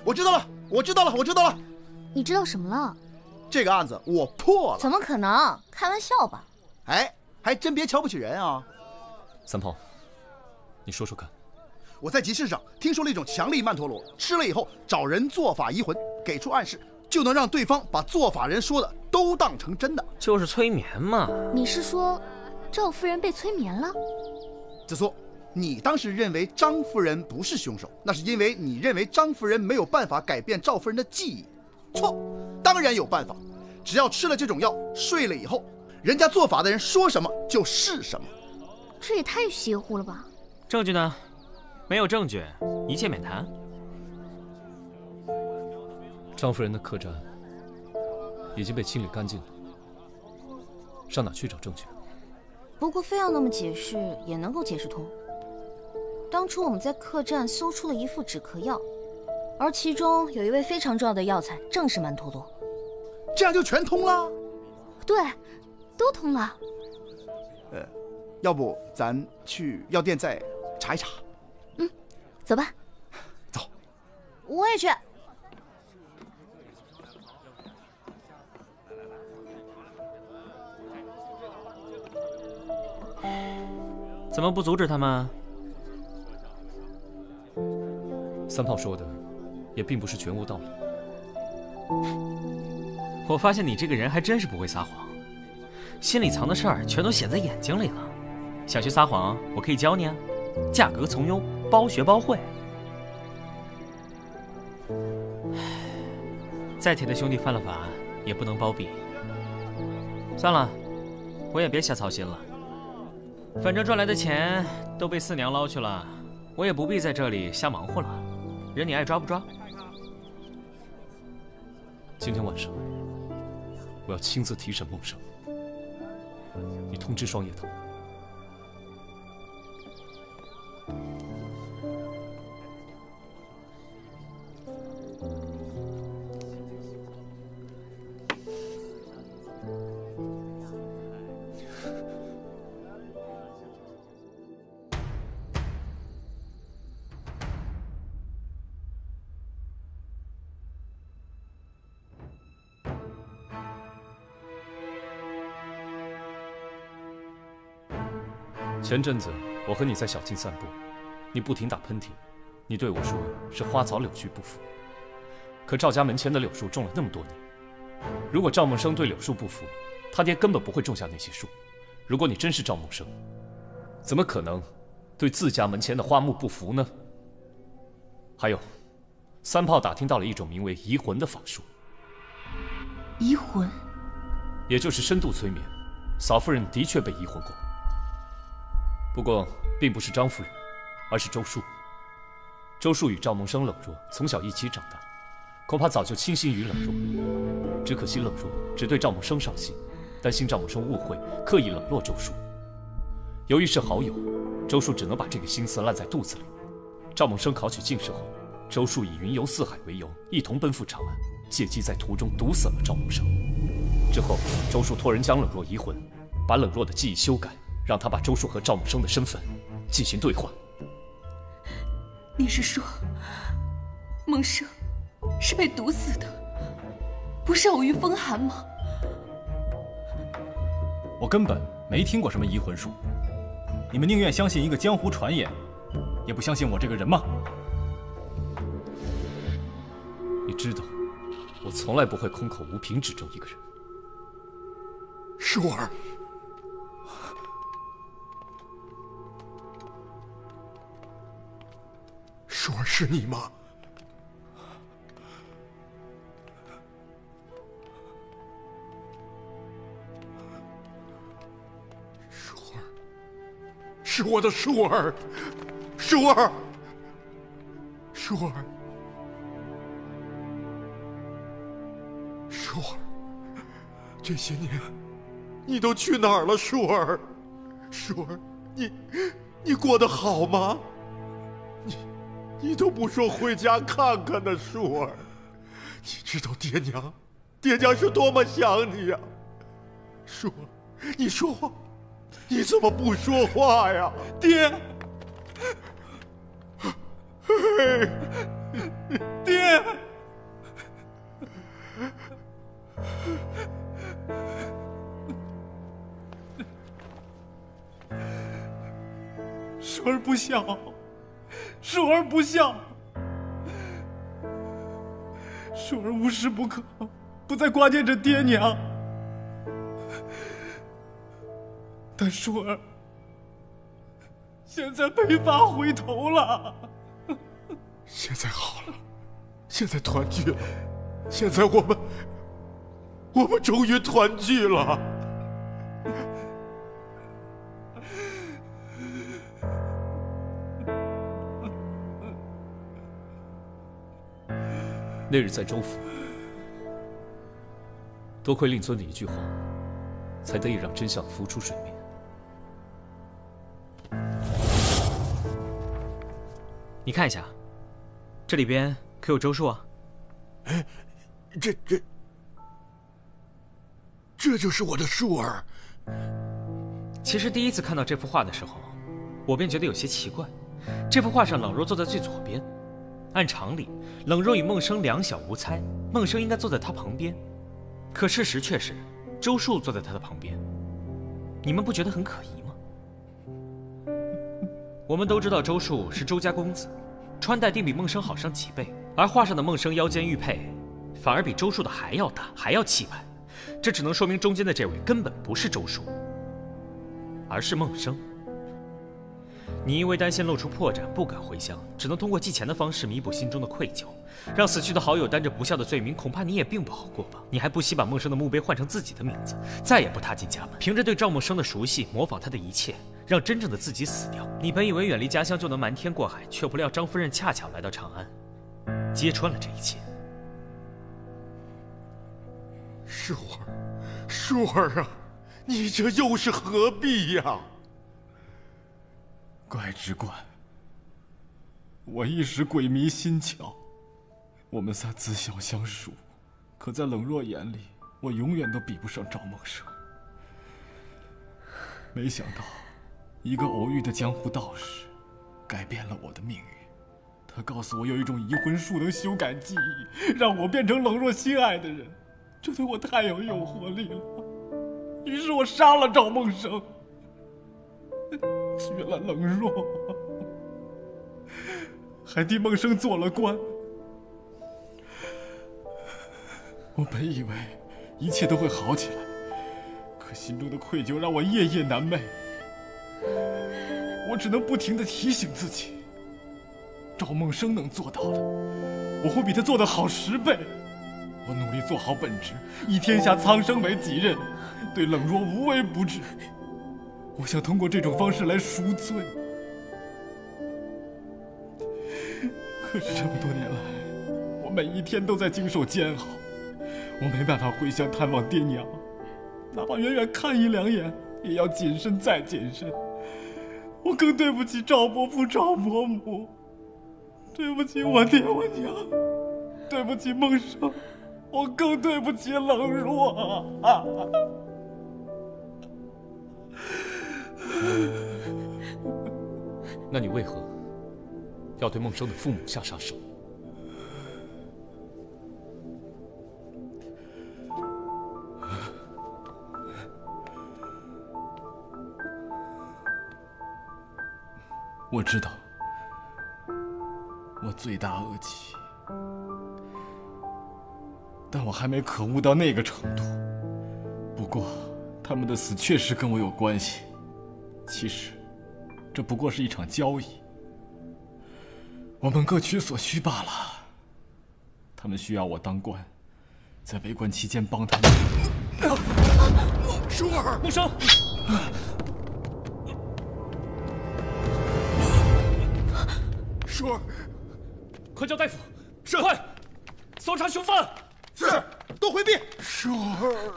我知道了，我知道了，我知道了。你知道什么了？这个案子我破了。怎么可能？开玩笑吧？哎，还真别瞧不起人啊。三炮，你说说看。我在集市上听说了一种强力曼陀罗，吃了以后找人做法移魂，给出暗示，就能让对方把做法人说的都当成真的。就是催眠嘛。你是说赵夫人被催眠了？子苏，你当时认为张夫人不是凶手，那是因为你认为张夫人没有办法改变赵夫人的记忆。错，当然有办法，只要吃了这种药，睡了以后，人家做法的人说什么就是什么。这也太邪乎了吧？证据呢？没有证据，一切免谈。张夫人的客栈已经被清理干净了，上哪去找证据？不过非要那么解释也能够解释通。当初我们在客栈搜出了一副止咳药，而其中有一味非常重要的药材正是曼陀罗。这样就全通了？对，都通了。要不咱去药店再查一查？走吧。走。我也去。怎么不阻止他们？三炮说的也并不是全无道理。我发现你这个人还真是不会撒谎，心里藏的事儿全都显在眼睛里了。想学撒谎，我可以教你啊，价格从优，包学包会。再铁的兄弟犯了法，也不能包庇。算了，我也别瞎操心了。反正赚来的钱都被四娘捞去了，我也不必在这里瞎忙活了。人你爱抓不抓？今天晚上，我要亲自提审孟生。你通知双叶头。前阵子我和你在小径散步，你不停打喷嚏，你对我说是花草柳絮不符。可赵家门前的柳树种了那么多年，如果赵梦生对柳树不服，他爹根本不会种下那些树。如果你真是赵梦生，怎么可能对自家门前的花木不服呢？还有，三炮打听到了一种名为移魂的法术。移魂，也就是深度催眠。嫂夫人的确被移魂过，不过并不是张夫人，而是周树。周树与赵梦生冷若从小一起长大，恐怕早就倾心于冷若。只可惜冷若只对赵梦生上心，担心赵梦生误会，刻意冷落周树。由于是好友，周树只能把这个心思烂在肚子里。赵梦生考取进士后，周树以云游四海为由，一同奔赴长安，借机在途中毒死了赵梦生。之后，周树托人将冷若移魂，把冷若的记忆修改，让他把周树和赵梦生的身份进行兑换。你是说，梦生是被毒死的，不是偶遇风寒吗？我根本没听过什么移魂术，你们宁愿相信一个江湖传言，也不相信我这个人吗？你知道，我从来不会空口无凭指证一个人。舒儿，舒儿是你吗？舒儿，是我的舒儿，舒儿，舒儿，舒儿，这些年你都去哪儿了，舒儿？舒儿，你过得好吗？你都不说回家看看呢，舒儿。你知道爹娘是多么想你呀，舒儿，你说话，你怎么不说话呀，爹？爹！舒儿不孝，舒儿不孝，舒儿无时不刻不再挂念着爹娘，但舒儿现在没法回头了。现在好了，现在团聚了，现在我们终于团聚了。那日在州府，多亏令尊的一句话，才得以让真相浮出水面。你看一下，这里边可有周树啊？哎，这就是我的舒儿。其实第一次看到这幅画的时候，我便觉得有些奇怪。这幅画上冷若坐在最左边，按常理，冷若与孟生两小无猜，孟生应该坐在他旁边。可事实却是，周树坐在他的旁边。你们不觉得很可疑吗？我们都知道周树是周家公子，穿戴定比孟生好上几倍，而画上的孟生腰间玉佩，反而比周树的还要大，还要气派。这只能说明中间的这位根本不是周树，而是孟生。你因为担心露出破绽，不敢回乡，只能通过寄钱的方式弥补心中的愧疚，让死去的好友担着不孝的罪名，恐怕你也并不好过吧？你还不惜把孟生的墓碑换成自己的名字，再也不踏进家门，凭着对赵孟生的熟悉，模仿他的一切，让真正的自己死掉。你本以为远离家乡就能瞒天过海，却不料张夫人恰巧来到长安，揭穿了这一切。舒儿，舒儿啊，你这又是何必呀？怪只怪我一时鬼迷心窍。我们仨自小相熟，可在冷若眼里，我永远都比不上赵梦生。没想到，一个偶遇的江湖道士，改变了我的命运。他告诉我有一种移魂术能修改记忆，让我变成冷若心爱的人，这对我太有诱惑力了。于是我杀了赵梦生，娶了冷若，还替梦生做了官。我本以为一切都会好起来，可心中的愧疚让我夜夜难寐。我只能不停地提醒自己，赵梦生能做到的，我会比他做得好10倍。我努力做好本职，以天下苍生为己任，对冷若无微不至。我想通过这种方式来赎罪。可是这么多年来，我每一天都在经受煎熬，我没办法回乡探望爹娘，哪怕远远看1、2眼，也要谨慎再谨慎。我更对不起赵伯父、赵伯母，对不起我爹我娘，对不起孟生，我更对不起冷若啊！那你为何要对孟生的父母下杀手？我知道，我罪大恶极，但我还没可恶到那个程度。不过，他们的死确实跟我有关系。其实，这不过是一场交易，我们各取所需罢了。他们需要我当官，在为官期间帮他们。舒儿，孟生。舒儿，快叫大夫！是，快搜查凶犯！是，都回避。舒儿，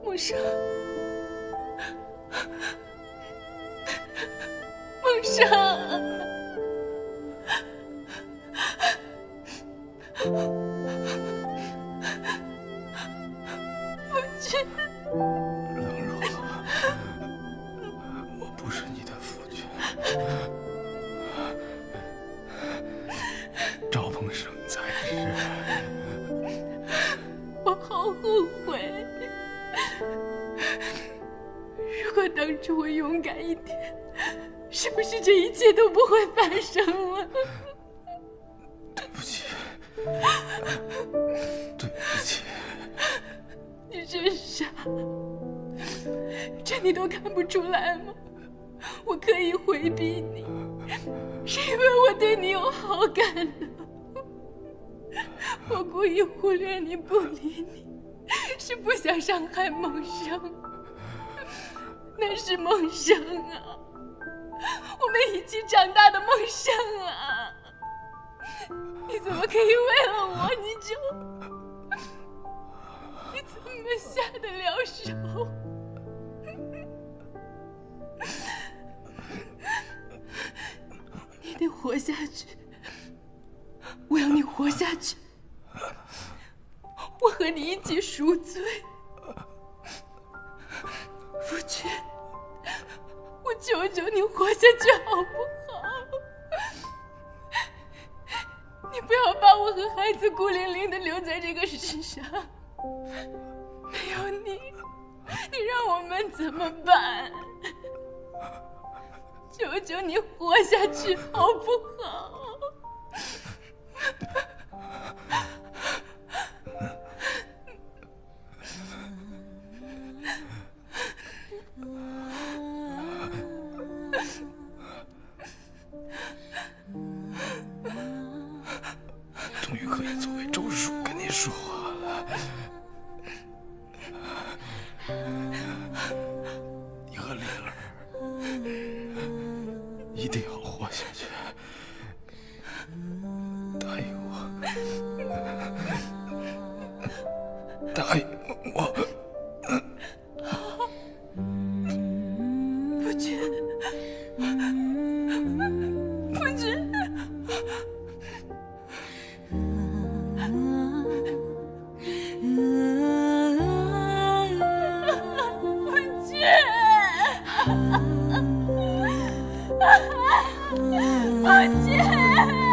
孟生，孟生，父亲。冷若，我不是你的父亲。赵孟生在世，我好后悔。如果当初我勇敢一点，是不是这一切都不会发生了？对不起，对不起。你真傻，这你都看不出来吗？我刻意回避你，是因为我对你有好感的。我故意忽略你不理你，是不想伤害孟生。那是孟生啊，我们一起长大的孟生啊！你怎么可以为了我你怎么下得了手？你得活下去，我要你活下去，我和你一起赎罪。夫君，我求求你活下去好不好？你不要把我和孩子孤零零地留在这个世上，没有你，你让我们怎么办？求求你活下去好不好？终于可以作为周叔跟你说话了。你和丽儿一定要活下去，答应我，答应我。夫君，夫君。母亲。